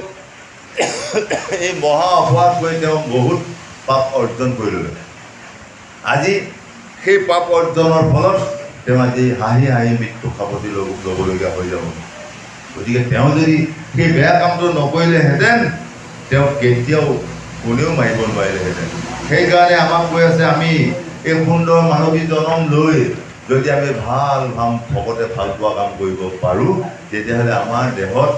এই মহা অপৰাধ কৰি তেওঁ বহুত পাপ অৰ্জন কৰি ল'লে। আজি সেই পাপ অৰ্জনৰ ফলত তেওঁ আজি হাঁহি হাঁহি মৃত্যু সাৱটি ল'বলগীয়া হৈ যাব। গতিকে তেওঁ যদি সেই বেয়া কামটো নকৰিলেহেঁতেন, তেওঁক কেতিয়াও কোনেও মাৰিব নোৱাৰিলেহেঁতেন। সেইকাৰণে আমাক কৈ আছে, আমি এই সুন্দৰ মানৱী জনম লৈ যদি আমি ভাল ভকতে ভাল পোৱা কাম কৰিব পাৰোঁ, তেতিয়াহ'লে আমাৰ দেহত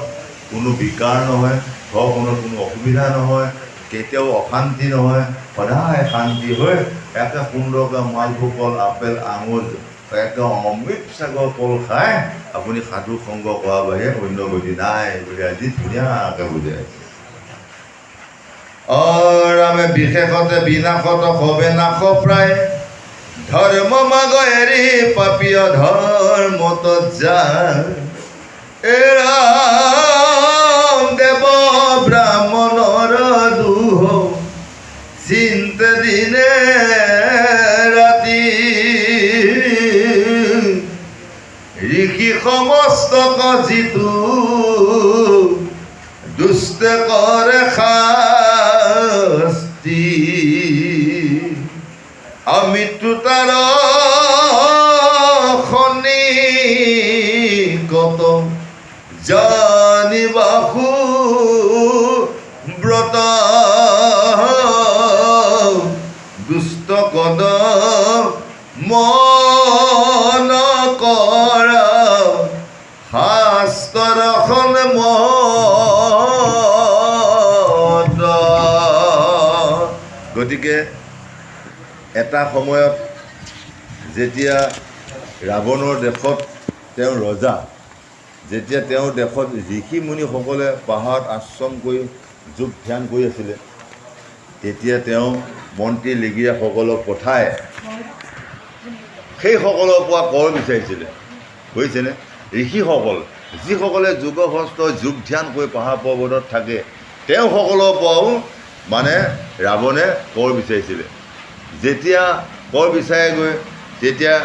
কোনো বিকাৰ নহয়, ঘৰখনত কোনো অসুবিধা নহয়, কেতিয়াও অশান্তি নহয়, সদায় শান্তি হৈ একে সুন্দৰকৈ মালভোগ কল, আপেল, আঙুৰ, একদম অমৃত সাগৰ কল খাই আপুনি সাধু সংগ কৰাৰ বাহিৰে অন্য গতি নাই বুলি আজি ধুনীয়াকৈ বুজাই আছে। ৰামে বিশেষতে বিনাশত সবে নাশ প্ৰায়, ধৰ্ম মাগ এৰি পাপীয় ধৰ্মত যায়। ৰাম দেৱ ব্ৰাহ্মণৰ দুহ চিন্তে দিনে ৰাতি সমস্তক যিটো দুষ্টে কৰে শাস্তি আমৃত্যু তাৰ খনি কত জানিবাসু ব্ৰত দুষ্ট কদ মন কৰা শাস্ত্ৰখন মত। গতিকে এটা সময়ত যেতিয়া ৰাৱণৰ দেশত তেওঁ ৰজা, যেতিয়া তেওঁৰ দেশত ঋষি মুনিসকলে পাহাৰত আশ্ৰম কৰি যোগ ধ্যান কৰি আছিলে, তেতিয়া তেওঁ মন্ত্ৰী লেগীয়াসকলক পঠাই সেইসকলৰ পৰা কৰ বিচাৰিছিলে। বুজিছেনে? ঋষিসকল যিসকলে যোগভ্ৰষ্ট যোগ ধ্যান কৰি পাহাৰ পৰ্বতত থাকে, তেওঁসকলৰ পৰাও মানে ৰাৱণে কৰ বিচাৰিছিলে। যেতিয়া কৰ বিচাৰেগৈ, তেতিয়া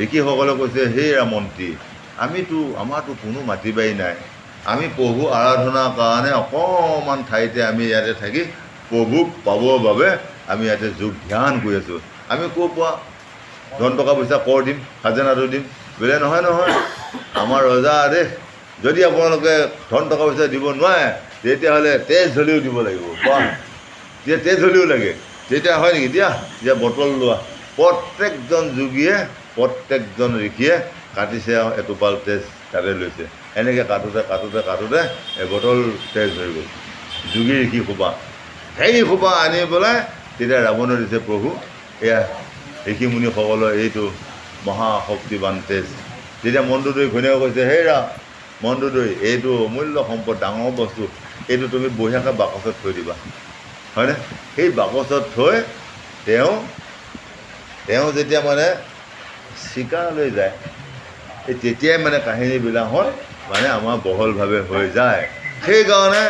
ঋষিসকলে কৈছে, হে মন্ত্ৰী, আমাৰতো কোনো মাটি বাৰী নাই, আমি প্ৰভু আৰাধনাৰ কাৰণে অকণমান ঠাইতে আমি ইয়াতে থাকি প্ৰভুক পাবৰ বাবে আমি ইয়াতে যোগ ধ্যান কৰি আছোঁ, আমি ক'ৰ পৰা ধন টকা পইচা কৰ দিম, খাজানাটো দিম? বোলে নহয় নহয়, আমাৰ ৰজা আদেশ, যদি আপোনালোকে ধন টকা পইচা দিব নোৱাৰে তেতিয়াহ'লে তেজ হ'লেও দিব লাগিব। তেতিয়া তেজ হ'লেও লাগে, তেতিয়া হয় নেকি? এতিয়া বটল লোৱা। প্ৰত্যেকজন যোগীয়ে প্ৰত্যেকজন ঋষিয়ে কাটিছে আৰু এটোপাল তেজ তাতে লৈছে। এনেকৈ কাটোতে কাটোতে কাটোতে এবটল তেজ হৈ গ'ল। যোগী ঋষি সোপা, সেই সোপা আনি পেলাই তেতিয়া ৰাৱণে দিছে, প্ৰভু এয়া ঋষিমুনিসকলৰ এইটো মহাশক্তিবান তেজ। তেতিয়া মণ্ডোদৰী ঘৈণীয়েকে কৈছে, হেই মণ্ডোদৰী, এইটো অমূল্য সম্পদ, ডাঙৰ বস্তু, এইটো তুমি বঢ়িয়াকৈ বাকচত থৈ দিবা, হয়নে? সেই বাকচত থৈ তেওঁ যেতিয়া মানে চিকাৰলৈ যায়, তেতিয়াই মানে কাহিনীবিলাকত মানে আমাৰ বহলভাৱে হৈ যায়। সেইকাৰণে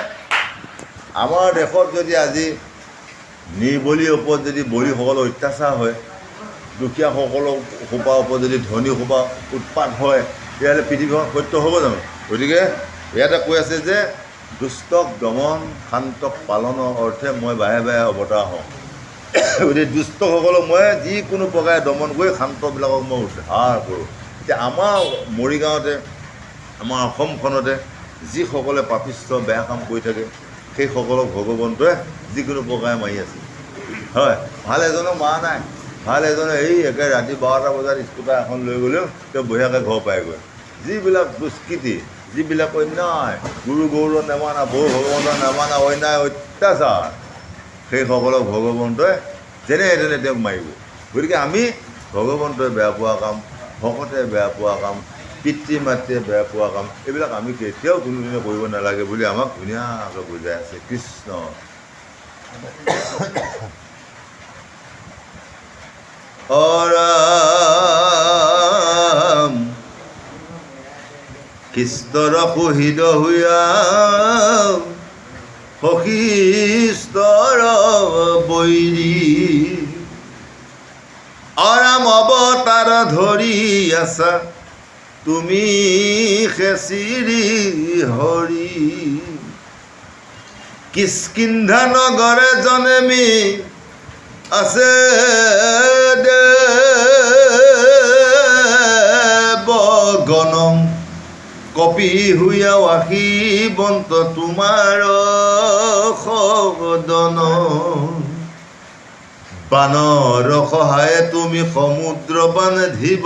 আমাৰ দেশত যদি আজি নিৰ্বলীৰ ওপৰত যদি বলিসকলৰ অত্যাচাৰ হয়, দুখীয়াসকলৰ সোপাৰ ওপৰত যদি ধনী সোপা উৎপাত হয়, তেতিয়াহ'লে পৃথিৱীখন সত্য হ'ব জানো? গতিকে ইয়াতে কৈ আছে যে দুষ্টক দমন শান্তক পালনৰ অৰ্থে মই বাহে বাহে অৱতাৰ হওঁ। গতিকে দুষ্টসকলক মই যিকোনো প্ৰকাৰে দমন কৰি শান্তবিলাকক মই উদ্ধাৰ কৰোঁ। এতিয়া আমাৰ মৰিগাঁৱতে, আমাৰ অসমখনতে যিসকলে পাপিষ্ঠ বেয়া কাম কৰি থাকে, সেইসকলক ভগৱন্তই যিকোনো প্ৰকাৰে মাৰি আছে, হয়। ভাল এজনক মৰা নাই, ভাল এজনে এই একে ৰাতি 12টা বজাত স্কুটাৰ এখন লৈ গ'লেও তেওঁ বঢ়িয়াকৈ ঘৰ পায়গৈ। যিবিলাক দুষ্কৃতি, যিবিলাক অন্যায়, গুৰু গৌৰৱ নেমানা, বহু ভগৱন্তক নেমানা অন্যায় অত্যাচাৰ, সেইসকলক ভগৱন্তই যেনে তেনে তেওঁক মাৰিব। গতিকে আমি ভগৱন্তই বেয়া পোৱা কাম, ভকতে বেয়া পোৱা কাম, পিতৃ মাতৃয়ে বেয়া পোৱা কাম, এইবিলাক আমি কেতিয়াও কোনোদিনে কৰিব নালাগে বুলি আমাক ধুনীয়াকৈ বুজাই আছে কৃষ্ণ। অৰাম কৃষ্ণৰ শহীদ হৈয়া সখীস্তৰ বৈৰী, অৰাম অৱতাৰ ধৰি আছা তুমি খেচিৰি হৰি, কিষ্কিন্ধা নগৰে জনমি আছে দেৱগণ, কপি হুয়া আশীবন্ত তোমাৰ সদন, বানৰ সহায়ে তুমি সমুদ্ৰ বান্ধিব,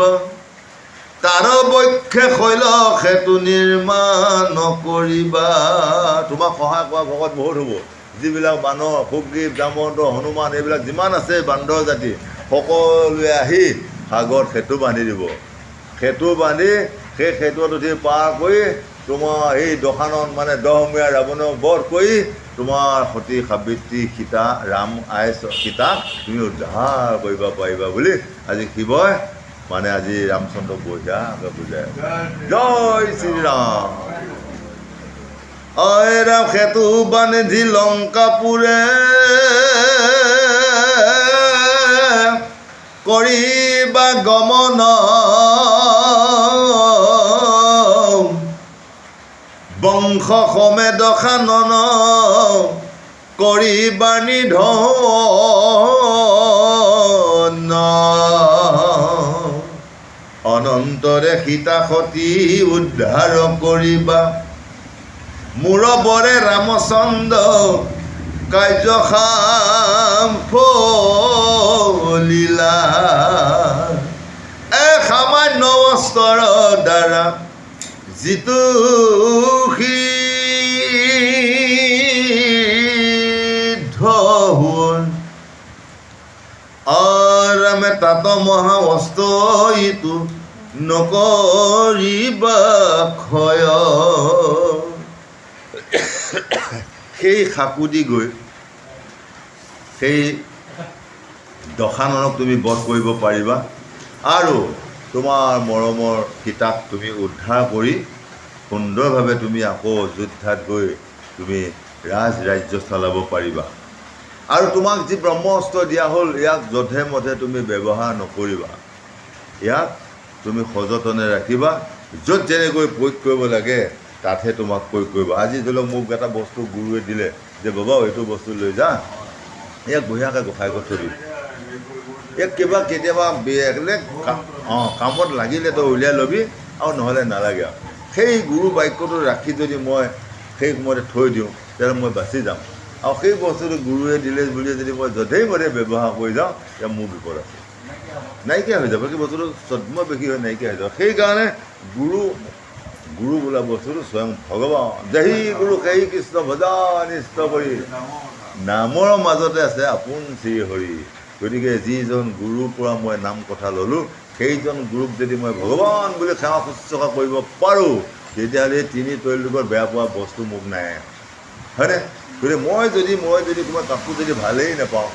তাৰ বক্ষে শৈল সেতু নিৰ্মাণ কৰিবা। তোমাক সহায় কৰা ভকত বহুত হ'ব। যিবিলাক বানৰ, সুগ্ৰীৱ, জামৱন্ত, হনুমান, এইবিলাক যিমান আছে বান্দৰ জাতি, সকলোৱে আহি সাগৰত সেতু বান্ধি দিব। সেতু বান্ধি সেই সেতুত উঠি পাৰ কৰি তোমাৰ এই দশানন মানে 10মূৰীয়া ৰাৱণক বধ কৰি তোমাৰ সতী সাবিত্ৰী সীতা, ৰাম আই সীতাক তুমি উদ্ধাৰ কৰিব পাৰিবা বুলি আজি শিৱই মানে আজি ৰামচন্দ্ৰক বঢ়িয়াকৈ বুজায়। জয় শ্ৰীৰাম। অয় ৰাম সেতু বান্ধি লংকাপুৰে, কৰিবা গমন বংশ সমেত খানন কৰিবা নিধন অনন্তৰে সীতা সতী উদ্ধাৰ কৰিবা মূৰবৰে ৰামচন্দ্ৰ কাৰ্য সাফলিলা সামান্য অস্ত্ৰৰ দ্বাৰা যিটো সিদ্ধ হ'ল ৰামে তাত মহা অস্ত্ৰ ইটো নকৰিবা ক্ষয় সেই সাকুদি গৈ সেই দশাননক তুমি বধ কৰিব পাৰিবা আৰু তোমাৰ মৰমৰ সীতাক তুমি উদ্ধাৰ কৰি সুন্দৰভাৱে তুমি আকৌ অযোধ্যাত গৈ তুমি ৰাজ্য চলাব পাৰিবা আৰু তোমাক যি ব্ৰহ্মাস্ত্ৰ দিয়া হ'ল ইয়াক যধে মধে তুমি ব্যৱহাৰ নকৰিবা ইয়াক তুমি সযতনে ৰাখিবা য'ত যেনেকৈ প্ৰয়োগ কৰিব লাগে তাতহে তোমাক প্ৰয়োগ কৰিবা আজি ধৰি লওক মোক এটা বস্তু গুৰুৱে দিলে যে বাবা এইটো বস্তু লৈ যা ইয়াক বঢ়িয়াকৈ গোসাই ঘৰত থবি ইয়াক কেতিয়াবা কামত লাগিলে তই উলিয়াই ল'বি আৰু নহ'লে নালাগে আৰু সেই গুৰু বাক্যটো ৰাখি যদি মই সেই সময়তে থৈ দিওঁ তেতিয়াহ'লে মই বাচি যাম আৰু সেই বস্তুটো গুৰুৱে দিলে বুলি যদি মই যধেই মধে ব্যৱহাৰ কৰি যাওঁ তেতিয়া মোৰ বিপদ আছে নাইকিয়া হৈ যাব সেই বস্তুটো ছদ্ম বেশী হৈ নাইকিয়া হৈ যাব সেইকাৰণে গুৰু বোলা বস্তুটো স্বয়ং ভগৱান যেহি গুৰু সেই কৃষ্ণ ভজা নিষ্ঠ কৰি নামৰ মাজতে আছে আপোন শ্ৰী হৰি গতিকে যিজন গুৰুৰ পৰা মই নাম কথা ল'লোঁ সেইজন গুৰুক যদি মই ভগৱান বুলি সেৱা শুশ্ৰূষা কৰিব পাৰোঁ তেতিয়াহ'লে তিনি তৈলোকৰ বেয়া পোৱা বস্তু মোক নাই হয়নে গতিকে মই যদি তোমাৰ কাকো যদি ভালেই নাপাওঁ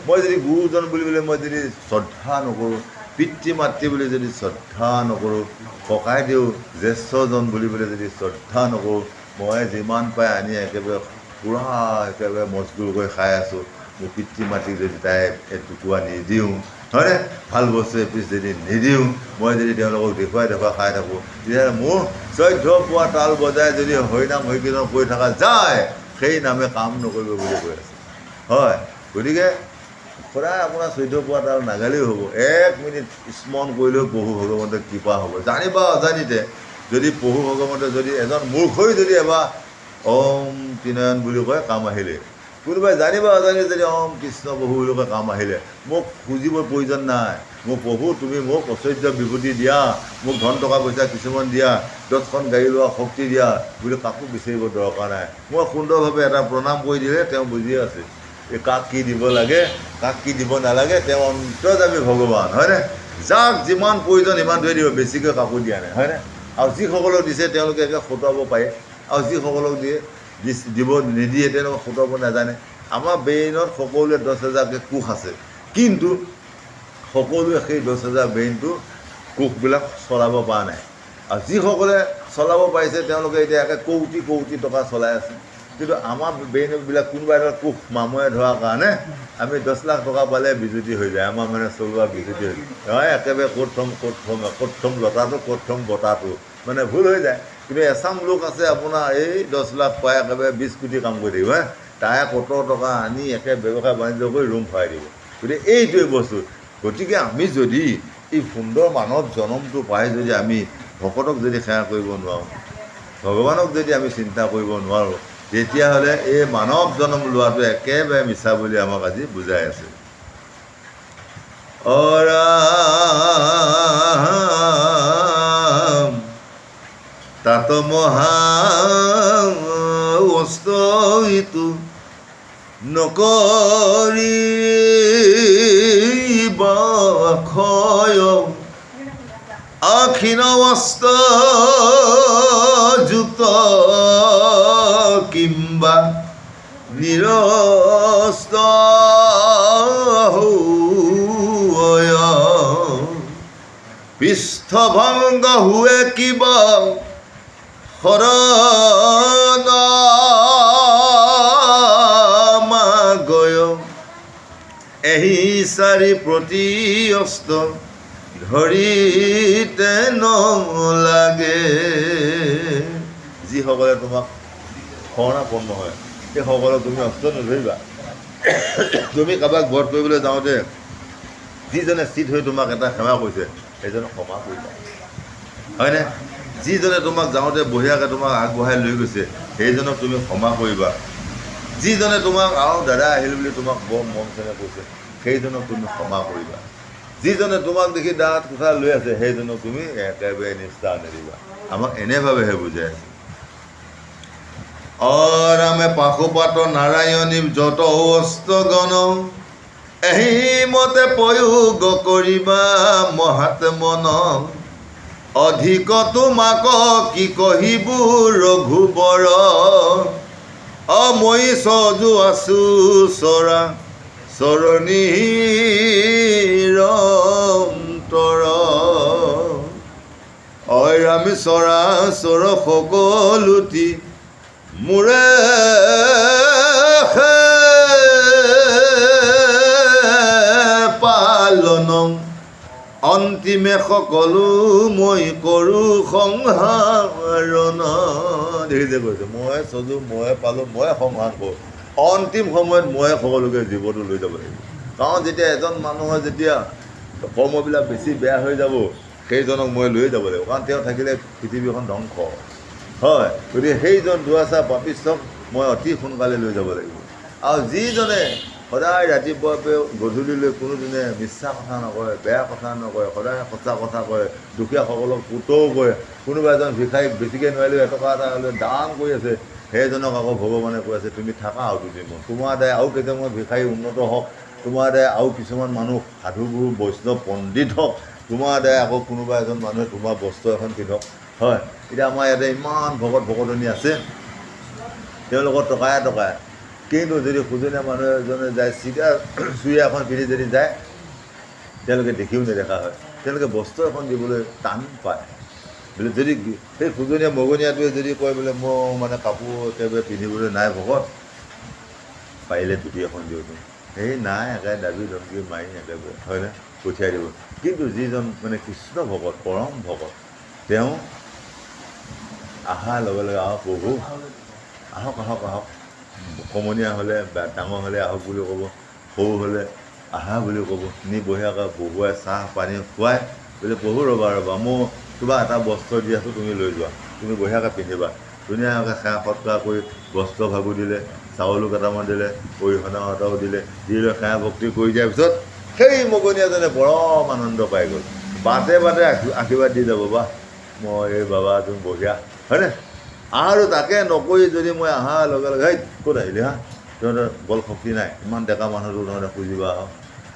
মই যদি গুৰুজন বুলিবলৈ মই যদি শ্ৰদ্ধা নকৰোঁ পিতৃ মাতৃ বুলি যদি শ্ৰদ্ধা নকৰোঁ ককাইদেউ জ্যেষ্ঠজন বুলিবলৈ যদি শ্ৰদ্ধা নকৰোঁ মই যিমান পাই আনি একেবাৰে মজগুৰ কৰি খাই আছোঁ মোৰ পিতৃ মাতৃক যদি তাই এটুকুৰা নিদিওঁ হয়নে ভাল বস্তু এপিচ যদি নিদিওঁ মই যদি তেওঁলোকক দেখুৱাই খাই থাকোঁ তেতিয়াহ'লে মোৰ 14 পোৱা তাল বজাই যদি হৰিনাম হৰিকীৰ্তন কৰি থকা যায় সেই নামে কাম নকৰিব বুলি কৈ আছে হয় গতিকে সদায় আপোনাৰ 14 পোৱা তাল নাগালেও হ'ব 1 মিনিট স্মৰণ কৰিলেও প্ৰভু ভগৱন্তৰ কৃপা হ'ব জানিবা অজানিতে যদি প্ৰভু ভগৱন্তে যদি এজন মূৰ্খই যদি এবাৰ ওম ত্ৰিনয়ন বুলি কয় কাম আহিলে কোনোবাই জানিবা অজানি যদি ওম কৃষ্ণ প্ৰভু বুলি কয় কাম আহিলে মোক খুজিবৰ প্ৰয়োজন নাই মোক প্ৰভু তুমি মোক ঐশ্বৰ্য বিভূতি দিয়া মোক ধন টকা পইচা কিছুমান দিয়া 10খন গাড়ী লোৱা শক্তি দিয়া বুলি কাকো বিচাৰিব দৰকাৰ নাই মই সুন্দৰভাৱে এটা প্ৰণাম কৰি দিলে তেওঁ বুজি আছে এই কাক কি দিব লাগে কাক কি দিব নালাগে তেওঁ অন্তৰ্যামী ভগৱান হয়নে যাক যিমান প্ৰয়োজন সিমান ধৰি দিব বেছিকৈ কাকো দিয়া নাই হয়নে আৰু যিসকলক দিছে তেওঁলোকে একে খটুৱাব পাৰে আৰু যিসকলক দিব নিদিয়ে তেওঁলোকে খটুৱাব নাজানে আমাৰ ব্ৰেইনত সকলোৱে 10,000কৈ কোষ আছে কিন্তু সকলোৱে সেই 10,000 ব্ৰেইনটো কোষবিলাক চলাব পৰা নাই আৰু যিসকলে চলাব পাৰিছে তেওঁলোকে এতিয়া একে কোটি টকা চলাই আছে কিন্তু আমাৰ ব্ৰেইনবিলাক কোনোবা এটা কোষ মামুৱে ধৰাৰ কাৰণে আমি 10 লাখ টকা পালে বিজুতি হৈ যায় আমাৰ মানে চলোৱা বিজুতি হৈ যায় একেবাৰে ক'ত থ'ম লতাটো ক'ত থ'ম বতাটো মানে ভুল হৈ যায় কিন্তু এচাম লোক আছে আপোনাৰ এই 10 লাখ পাই একেবাৰে 20 কোটি কাম কৰি থাকিব তাই কত টকা আনি একে ব্যৱসায় বাণিজ্য কৰি ৰুম ভৰাই দিব গতিকে এইটোৱে বস্তু গতিকে আমি যদি এই সুন্দৰ মানৱ জনমটো পাই যদি আমি ভকতক যদি সেৱা কৰিব নোৱাৰোঁ ভগৱানক যদি আমি চিন্তা কৰিব নোৱাৰোঁ তেতিয়াহ'লে এই মানৱ জনম লোৱাটো একেবাৰে মিছা বুলি আমাক আজি বুজাই আছে তাত মহা অস্ত্ৰইটো নকৰিবা ক্ষয় আখিন অস্ত্ৰযুক্ত কিম্বা নিৰস্ত পৃষ্ঠভংগ হুৱে কিবা শৰণামাগয় এহি চাৰি প্ৰতি অস্ত্ৰ ধৰিতে নলাগে যিসকলে তোমাক শৰণাপন্ন হয় সেইসকলক তুমি অস্ত্ৰ নধৰিবা। তুমি কাৰোবাক বধ কৰিবলৈ যাওঁতে যিজনে চিত হৈ তোমাক এটা সেৱা কৰিছে সেইজনক ক্ষমা কৰিবা, হয়নে? যিজনে তোমাক যাওঁতে বঢ়িয়াকৈ তোমাক আগবঢ়াই লৈ গৈছে সেইজনক তুমি ক্ষমা কৰিবা। যিজনে তোমাক আৰু দাদা আহিল বুলি তোমাক বৰ মন চেনেহ কৰিছে সেইজনক তুমি ক্ষমা কৰিবা। যিজনে তোমাক দেখি দাঁত কোঠা লৈ আছে সেইজনক তুমি একেবাৰে নিষ্ঠা নেদিবা। আমাক এনেভাৱেহে বুজাই আছে। অৰামে পাশুপাত নাৰায়ণী যত অস্ত্ৰগণ এহিমতে প্ৰয়োগ কৰিবা মহাত্মন অধিক তোমাক কি কহিবো ৰঘুবৰ মই সজু আছো চৰা চৰণীৰ অন্তৰ অৰামে চৰাচৰ সকলোটি মোৰে পালন অন্তিমে সকলো মই কৰোঁ সংহাৰণ। দেখিছে কৈছে মই চজো মই পালোঁ মই সংহাৰ কৰোঁ, অন্তিম সময়ত মই সকলোকে জীৱটো লৈ যাব লাগিব। কাৰণ যেতিয়া এজন মানুহৰ যেতিয়া কৰ্মবিলাক বেছি বেয়া হৈ যাব সেইজনক মই লৈ যাব লাগিব, কাৰণ তেওঁ থাকিলে পৃথিৱীখন ধ্বংস হয়। গতিকে সেইজন দুৱাচা পাপিষ্টক মই অতি সোনকালে লৈ যাব লাগিব। আৰু যিজনে সদায় ৰাতিপুৱা গধূলিলৈ কোনোদিনে মিছা কথা নকয়, বেয়া কথা নকয়, সদায় সঁচা কথা কয়, দুখীয়াসকলক পুতৌ কৰে, কোনোবা এজন ভিক্ষাৰীক বেছিকৈ নোৱাৰিলেও এটকা এটা হ'লেও দান কৰি আছে সেইজনক আকৌ ভগৱানে কৈ আছে তুমি থাকা আৰু দুদিনমান, তোমাৰ দ্বাৰাই আৰু কেইটামান ভিক্ষাৰী উন্নত হওক, তোমাৰ দ্বাৰাই আৰু কিছুমান মানুহ সাধু গুৰু বৈষ্ণৱ পণ্ডিত হওক, তোমাৰ দ্বাৰাই আকৌ কোনোবা এজন মানুহে তোমাৰ বস্ত্ৰ এখন পিন্ধক, হয়। এতিয়া আমাৰ ইয়াতে ইমান ভকতনি আছে তেওঁলোকৰ টকায়ে টকায়ে, কিন্তু যদি খুজনীয়া মানুহ এজনে যায় চিধা চুৰিয়া এখন পিন্ধি যদি যায় তেওঁলোকে দেখিও নেদেখা হয়, তেওঁলোকে বস্ত্ৰ এখন দিবলৈ টান পায়। বোলে যদি সেই খুজনীয়া মগনীয়াটোৱে যদি কয় বোলে মোৰ মানে কাপোৰ একেবাৰে পিন্ধিবলৈ নাই ভকত, পাৰিলে টুপি এখন দিওঁ তুমি, সেই নাই একেবাৰে দাবী ধমকি মাৰি একেবাৰে হয়নে পঠিয়াই দিব। কিন্তু যিজন মানে কৃষ্ণ ভকত পৰম ভকত তেওঁ অহাৰ লগে লগে আহক প্ৰভু আহক আহক আহক, সমনীয়া হ'লে ডাঙৰ হ'লে আহক বুলি ক'ব, সৰু হ'লে আহা বুলি ক'ব, নি বঢ়িয়াকৈ বহুৱাই চাহ পানী খুৱাই বোলে প্ৰভু ৰ'বা মই কিবা এটা বস্ত্ৰ দি আছোঁ তুমি লৈ যোৱা, তুমি বঢ়িয়াকৈ পিন্ধিবা। ধুনীয়াকৈ সেৱা সৎকাৰ কৰি বস্ত্ৰ ভাগো দিলে, চাউলো কেইটামান দিলে, অৰিহণা এটাও দিলে, দি লৈ সেৱা ভক্তি কৰি দিয়াৰ পিছত সেই মগনীয়াজনে পৰম আনন্দ পাই গ'ল, বাটে বাটে আশীৰ্বাদ দি যাব বা মই এই বাবা তুমি বঢ়িয়া হয়নে। আৰু তাকে নকৰি যদি মই অহাৰ লগে লগে সেই ক'ত আহিলি হা, তহঁতৰ বল শক্তি নাই, ইমান ডেকা মানুহটো তহঁতে খুজিবা আহক,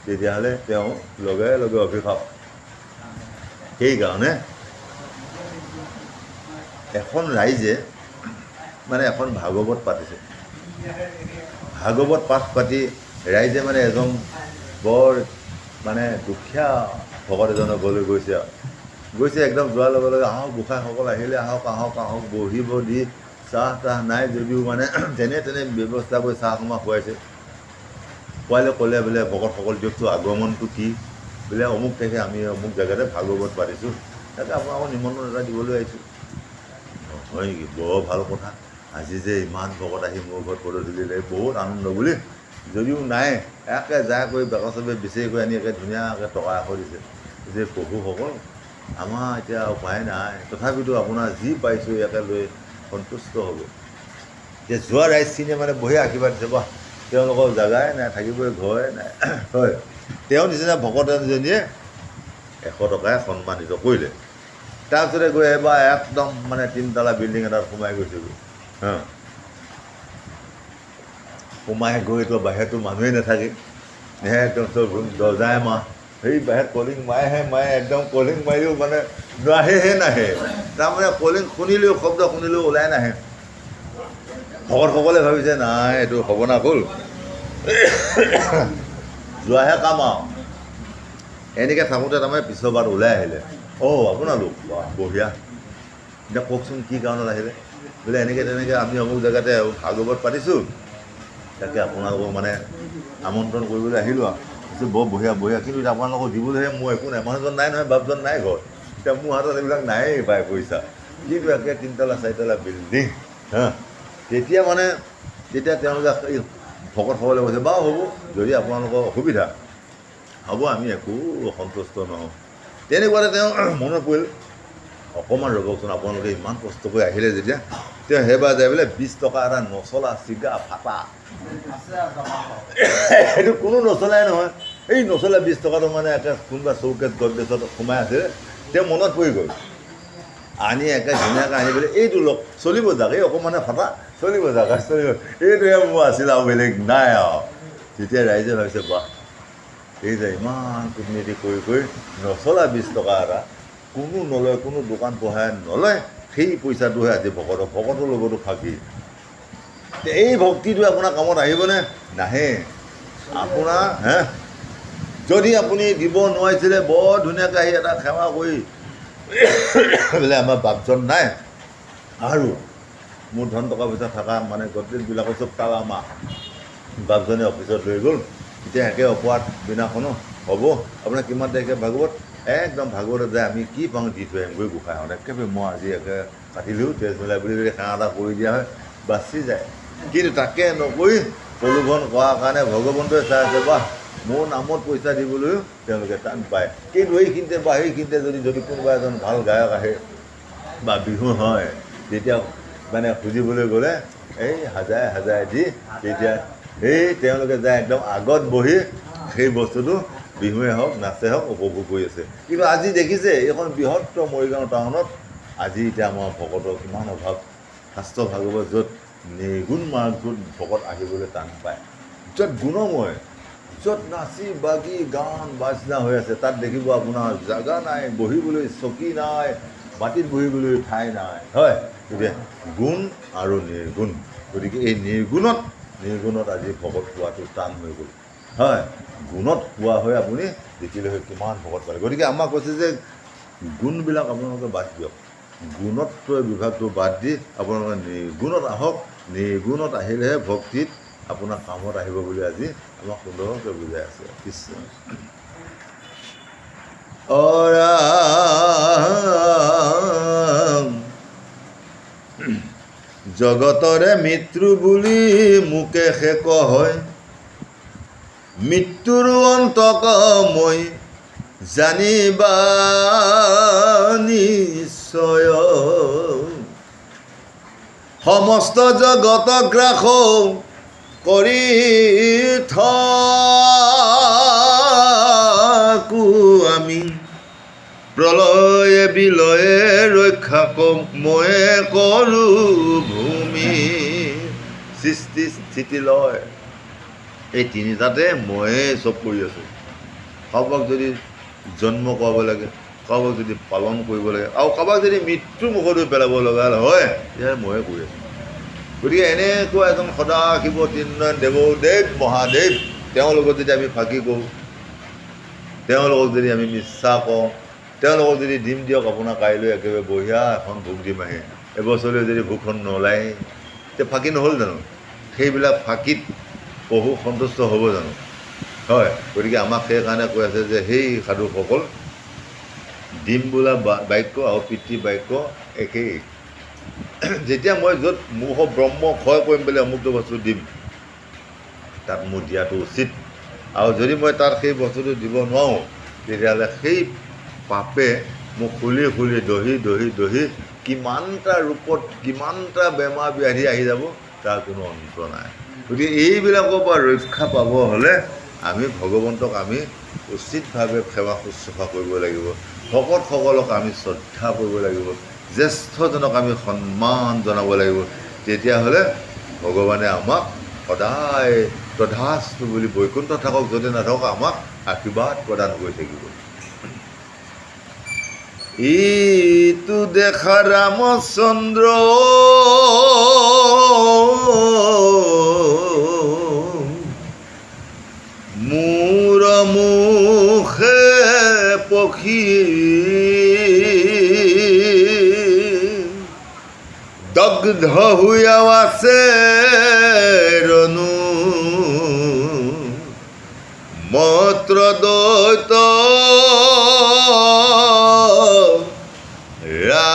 তেতিয়াহ'লে তেওঁ লগে লগে অভিশাপ। সেইকাৰণে এখন ৰাইজে মানে এখন ভাগৱত পাতিছে, ভাগৱত পাঠ পাতি ৰাইজে মানে এজন বৰ মানে দুখীয়া ভকত এজনৰ ঘৰলৈ গৈছে একদম যোৱাৰ লগে লগে আহক গোসাঁইসকল আহিলে আহক আহক আহক বহিব দি চাহ তাহ নাই যদিও মানে যেনে তেনে ব্যৱস্থা কৰি চাহ অকণমান খুৱাইছে। খুৱাইলে ক'লে বোলে ভকতসকল দিয়কচোন আগমনটো কি, বোলে অমুক তাৰিখে আমি অমুক জেগাতে ভাগৱত পাতিছোঁ, তাকে আপোনালোকক নিমন্ত্ৰণ এটা দিবলৈ আহিছোঁ। হয় নেকি, বৰ ভাল কথা, আজি যে ইমান ভকত আহি মোৰ ঘৰত পদধূলি দিলে বহুত আনন্দ বুলি, যদিও নাই একে যা কৰি বেকা চবে বিচাৰি কৰি আনি একে ধুনীয়াকৈ টকা এশ দিছে যে প্ৰভুসকল আমাৰ এতিয়া উপায় নাই, তথাপিতো আপোনাৰ যি পাইছোঁ ইয়াকে লৈ সন্তুষ্ট হ'ব। যে যোৱা ৰাইজখিনিয়ে মানে বঢ়িয়া আশীৰ্বাদ দিছে, বাহ তেওঁলোকৰ জেগাই নাই, থাকিবই ঘৰে নাই, হয়। তেওঁ নিচিনা ভকত এজনীয়ে 100 টকাৰে সন্মানিত কৰিলে। তাৰপিছতে গৈ এবাৰ একদম মানে 3তলা বিল্ডিং এটাত সোমাই গৈছেগৈ, সোমাই গৈতো বাহিৰতো মানুহেই নাথাকে, একদম চব দৰ্জাই মাহ, সেই বাহিৰত কলিং মাৰে একদম কলিং মাৰিলেও মানে নাহে, তাৰমানে কলিং শুনিলেও শব্দ শুনিলেও ওলাই নাহে। ভকতসকলে ভাবিছে নাই এইটো সৰ্বনাশ হ'ল, যোৱাহে কাম আৰু। এনেকৈ থাকোঁতে তাৰমানে পিছৰ বাৰত ওলাই আহিলে, আপোনালোক বঢ়িয়া, এতিয়া কওকচোন কি কাৰণত আহিলে। বোলে এনেকৈ তেনেকৈ আমি অমুক জেগাতে ভাগৱত পাতিছোঁ, তাকে আপোনালোকক মানে আমন্ত্ৰণ কৰিবলৈ আহিলোঁ আৰু বৰ বঢ়িয়া, কিন্তু আপোনালোকক দিবলৈহে মোৰ একো নাই, মানুহজন নাই নহয়, বাপজন নাই ঘৰত, এতিয়া মোৰ হাতত এইবিলাক নায়েই পায় পইচা, কিন্তু একে 3 তলা 4 তলা বিল্ডিং হা তেতিয়া মানে যেতিয়া তেওঁলোকে ভকতসকলে কৈছে বাৰু হ'ব যদি আপোনালোকৰ অসুবিধা হ'ব আমি একো সন্তুষ্ট নহওঁ তেনেকুৱাতে তেওঁ মনত পৰিল অকণমান ৰ'বচোন আপোনালোকে ইমান কষ্ট কৰি আহিলে যেতিয়া তেওঁ সেইবাৰ যাই বোলে 20 টকা এটা নচলা চিগা ফাটা সেইটো কোনো নচলাই নহয় এই নচলা 20 টকাটো মানে একে কোনোবা চৌকেছ গডৰেজত সোমাই আছে তেওঁ মনত পৰি গ'ল আনি একে ধুনীয়াকৈ আনি পেলাই এইটো লওক চলিব যাক এই অকণমানে ফাটা চলিব যাক চলিব এইটোৱে মোৰ আছিল আৰু বেলেগ নাই আৰু তেতিয়া ৰাইজে ভাবিছে বাহ এই যে ইমান কূটনীতি কৰি কৰি নচলা 20 টকা এটা কোনো নলয় কোনো দোকান পোহাই নলয় সেই পইচাটোহে আজি ভকতৰ লগতো ফাঁকি এই ভক্তিটো আপোনাৰ কামত আহিবনে নাহে আপোনাৰ যদি আপুনি দিব নোৱাৰিছিলে বৰ ধুনীয়াকৈ আহি এটা সেৱা কৰি বোলে আমাৰ বাপজন নাই আৰু মোৰ ধন টকা পইচা থকা মানে গডৰেজবিলাকৰ চব তালা মাহ বাপজনে অফিচত লৈ গ'ল এতিয়া একে অপৰাধ দিনাখনো হ'ব আপোনাৰ কিমান তাৰিখে ভাগৱত একদম ভাগৱতত যায় আমি কি পাওঁ দি থৈ আহিমগৈ গোসাঁইহঁত একেবাৰে মই আজি একে কাটিলেও তেজ মিলাই বুলি সেৱা এটা কৰি দিয়া হয় বাচি যায় কিন্তু তাকে নকৰি প্ৰলোভন কৰাৰ কাৰণে ভগৱন্তই চাই আছে বাহ মোৰ নামত পইচা দিবলৈও তেওঁলোকে টান পায় কিন্তু এইখিনিতে বা সেইখিনিতে যদি কোনোবা এজন ভাল গায়ক আহে বা বিহু হয় তেতিয়া মানে খুজিবলৈ গ'লে এই হাজাৰে হাজাৰে দি তেতিয়া সেই তেওঁলোকে যায় একদম আগত বহি সেই বস্তুটো বিহুৱে হওক নাচে হওক উপভোগ কৰি আছে কিন্তু আজি দেখিছে এইখন বৃহত্তৰ মৰিগাঁও টাউনত আজি এতিয়া আমাৰ ভকতৰ কিমান অভাৱ শাস্ত্ৰ ভাগৱত য'ত নিৰ্গুণ মাৰ্গটোত ভকত আহিবলৈ টান পায় য'ত গুণময় য'ত নাচি বাগি গান বাজনা হৈ আছে তাত দেখিব আপোনাৰ জাগা নাই বহিবলৈ চকী নাই মাটিত বহিবলৈ ঠাই নাই হয় গতিকে গুণ আৰু নিৰ্গুণ গতিকে এই নিৰ্গুণত আজি ভকত পোৱাটো টান হৈ গ'ল হয় গুণত পোৱা হৈ আপুনি দেখিলে হয় কিমান ভকত পালে গতিকে আমাক কৈছে যে গুণবিলাক আপোনালোকে বাদ দিয়ক গুণত্বই বিভাগটো বাদ দি আপোনালোকে নিৰ্গুণত আহক নিৰ্গুণত আহিলেহে ভক্তিত আপোনাৰ কামত আহিব বুলি আজি আমাক সুন্দৰকৈ বুজাই আছে কৃষ্ণ জগতৰে মৃত্যু বুলি মোকে শেষ হয় মৃত্যুৰ অন্তক মই জানিবা নিশ্চয় সমস্ত জগত গ্ৰাস কৰি থাকো আমি প্ৰলয়ে বিলয়ে ৰক্ষা কম ময়ে কৰোঁ ভূমি সৃষ্টি স্থিতি লয় এই তিনিটাতে ময়ে চব কৰি আছোঁ কাৰোবাক যদি জন্ম কৰাব লাগে কাৰোবাক যদি পালন কৰিব লাগে আৰু কাৰোবাক যদি মৃত্যু মুখতো পেলাব লগা হয় তেতিয়াহ'লে ময়ে কৰি আছোঁ গতিকে এনেকুৱা এজন সদাশিৱ তিনিনয়ন দেৱদেৱ মহাদেৱ তেওঁৰ লগত যদি আমি ফাঁকি কৰোঁ তেওঁলোকক যদি আমি মিছা কওঁ তেওঁলোকক যদি দিম দিয়ক আপোনাৰ কাইলৈ একেবাৰে বঢ়িয়া এখন ভোগ দিম আহে এবছৰলৈ যদি ভোগখন নোলায় তেতিয়া ফাঁকি নহ'ল জানো সেইবিলাক ফাঁকিত প্ৰভু সন্তুষ্ট হ'ব জানো হয় গতিকে আমাক সেইকাৰণে কৈ আছে যে সেই সাধুসকল দিম বোলা বাক্য আৰু পিতৃ বাক্য একেই যেতিয়া মই য'ত মোৰ ব্ৰহ্ম ক্ষয় কৰিম বুলি অমুকটো বস্তু দিম তাত মোৰ দিয়াটো উচিত আৰু যদি মই তাত সেই বস্তুটো দিব নোৱাৰোঁ তেতিয়াহ'লে সেই পাপে মোক খুলি খুলি দহি কিমানটা ৰূপত কিমানটা বেমাৰ ব্যাধি আহি যাব তাৰ কোনো অন্ত নাই গতিকে এইবিলাকৰ পৰা ৰক্ষা পাব হ'লে আমি ভগৱন্তক আমি উচিতভাৱে সেৱা শুশ্ৰূষা কৰিব লাগিব ভকতসকলক আমি শ্ৰদ্ধা কৰিব লাগিব জ্যেষ্ঠজনক আমি সন্মান জনাব লাগিব তেতিয়াহ'লে ভগৱানে আমাক সদায় তথাস্তু বুলি বৈকুণ্ঠ থাকক যদি নাথাকক আমাক আশীৰ্বাদ প্ৰদান কৰি থাকিব ইটো দেখা ৰামচন্দ্ৰ মোৰ মুখে পখী দগ্ধ হইয়া আছে ৰনু মত্ৰ দৈত ৰা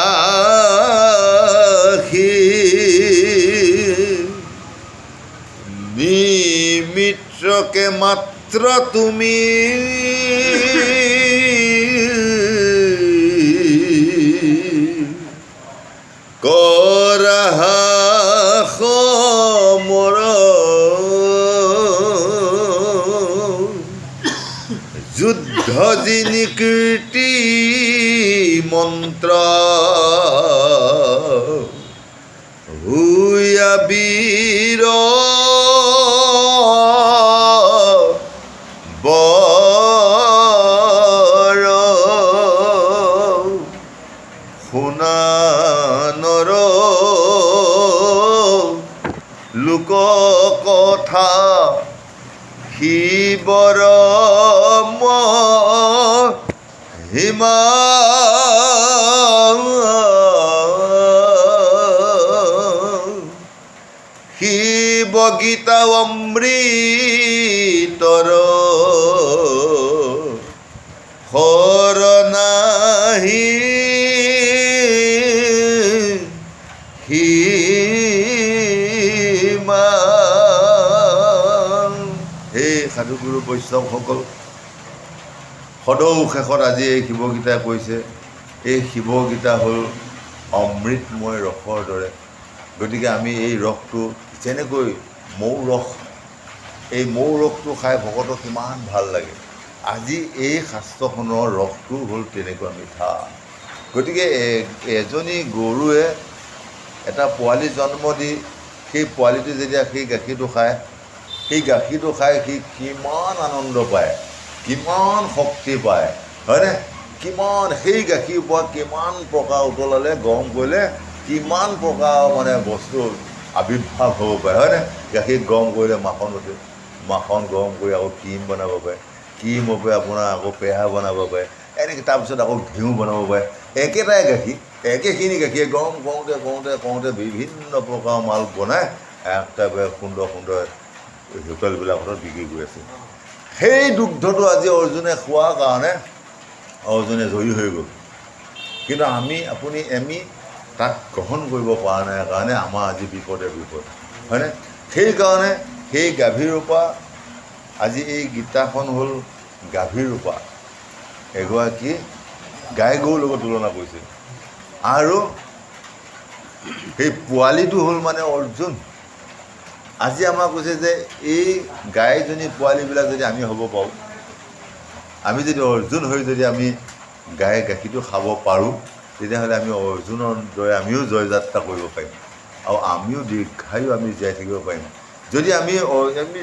মিত্ৰ তুমি কৰাহা সমৰ যুদ্ধ যিনি কীৰ্তি মন্ত্ৰ হুয়া বীৰ বৰ শুনা নৰ লোক কথা শিৱৰ হিমা শিৱ গীতা অমৃতৰ হৰ নাহি সীমা। হে সাধুগুৰু বৈষ্ণৱসকল, সদৌ শেষত আজি এই শিৱগীতা কৈছে, এই শিৱগীতা হ'ল অমৃতময় ৰসৰ দৰে। গতিকে আমি এই ৰসটো যেনেকৈ মৌ ৰস, এই মৌ ৰসটো খাই ভকতৰ কিমান ভাল লাগে, আজি এই শাস্ত্ৰখনৰ ৰসটো হ'ল তেনেকুৱা মিঠা। গতিকে এজনী গৰুৱে এটা পোৱালি জন্ম দি সেই পোৱালিটো যেতিয়া সেই গাখীৰটো খায়, সেই গাখীৰটো খাই সি কিমান আনন্দ পায়, কিমান শক্তি পায়, হয়নে? কিমান সেই গাখীৰৰ পৰা কিমান প্ৰকাৰ উতলালে, গৰম কৰিলে কিমান প্ৰকাৰ মানে বস্তু আৱিৰ্ভাৱ হ'ব পাৰে, হয়নে? গাখীৰ গৰম কৰিলে মাখন উঠে, মাখন গৰম কৰি আকৌ ক্ৰীম বনাব পাৰে, ক্ৰীমৰ পৰা আপোনাৰ আকৌ পেৰা বনাব পাৰে, এনেকৈ তাৰপিছত আকৌ ঘিউ বনাব পাৰে। একেটাই গাখীৰ, একেখিনি গাখীৰ গৰম কৰোঁতে কৰোঁতে কৰোঁতে বিভিন্ন প্ৰকাৰৰ মাল বনাই একেবাৰে সুন্দৰ সুন্দৰ হোটেলবিলাকত বিক্ৰী কৰি আছে। সেই দুগ্ধটো আজি অৰ্জুনে খোৱাৰ কাৰণে অৰ্জুনে জয়ী হৈ গ'ল, কিন্তু আমি তাক গ্ৰহণ কৰিব পৰা নাই কাৰণে আমাৰ আজি বিপদে বিপদ, হয়নে? সেইকাৰণে সেই গাভীৰূপা, আজি এই গীতাখন হ'ল গাভীৰূপা, এগৰাকী গাই গৰুৰ লগত তুলনা কৰিছে, আৰু সেই পোৱালিটো হ'ল মানে অৰ্জুন। আজি আমাক কৈছে যে এই গাইজনী পোৱালিবিলাক যদি আমি হ'ব পাৰোঁ, আমি যদি অৰ্জুন হৈ যদি আমি গাই গাখীৰটো খাব পাৰোঁ, তেতিয়াহ'লে আমি অৰ্জুনৰ দৰে আমিও জয়যাত্ৰা কৰিব পাৰিম, আৰু আমিও দীৰ্ঘায়ু আমি জীয়াই থাকিব পাৰিম। যদি আমি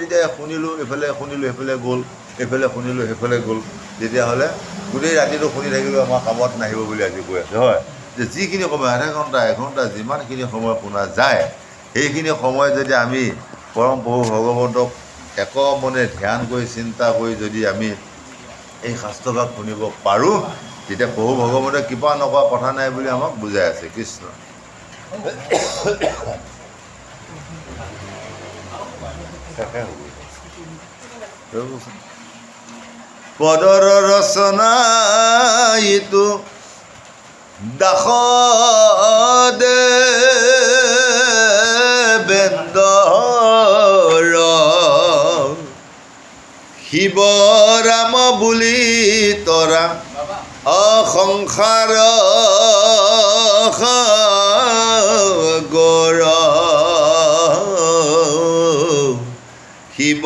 যেতিয়া শুনিলোঁ এইফালে শুনিলোঁ সেইফালে গ'ল, এইফালে শুনিলোঁ সেইফালে গ'ল, তেতিয়াহ'লে গোটেই ৰাতিটো শুনি থাকিলেও আমাৰ কামত নাহিব বুলি আজি কৈ আছে, হয়? যে যিখিনি সময় আধা ঘণ্টা এঘণ্টা যিমানখিনি সময় শুনা যায়, সেইখিনি সময় যদি আমি পৰম প্ৰভু ভগৱন্তক একমনে ধ্যান কৰি চিন্তা কৰি যদি আমি এই শাস্ত্ৰভাগ শুনিব পাৰোঁ, তেতিয়া প্ৰভু ভগৱন্তে কৃপা নকৰা কথা নাই বুলি আমাক বুজাই আছে কৃষ্ণ। পদৰ ৰচনা ইটো দাস দেবেন্দ্ৰ শিৱ ৰাম বুলি তৰা অসংসাৰ সাগৰ শিৱ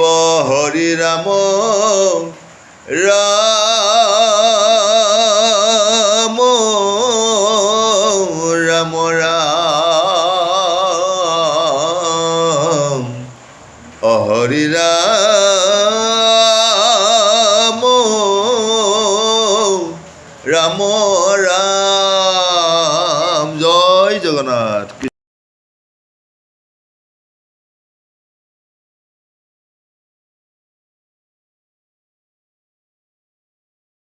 হৰি ৰাম ৰাম ৰাম ৰাম হৰি ৰাম ৰাম ৰাম। জয় জগন্নাথ।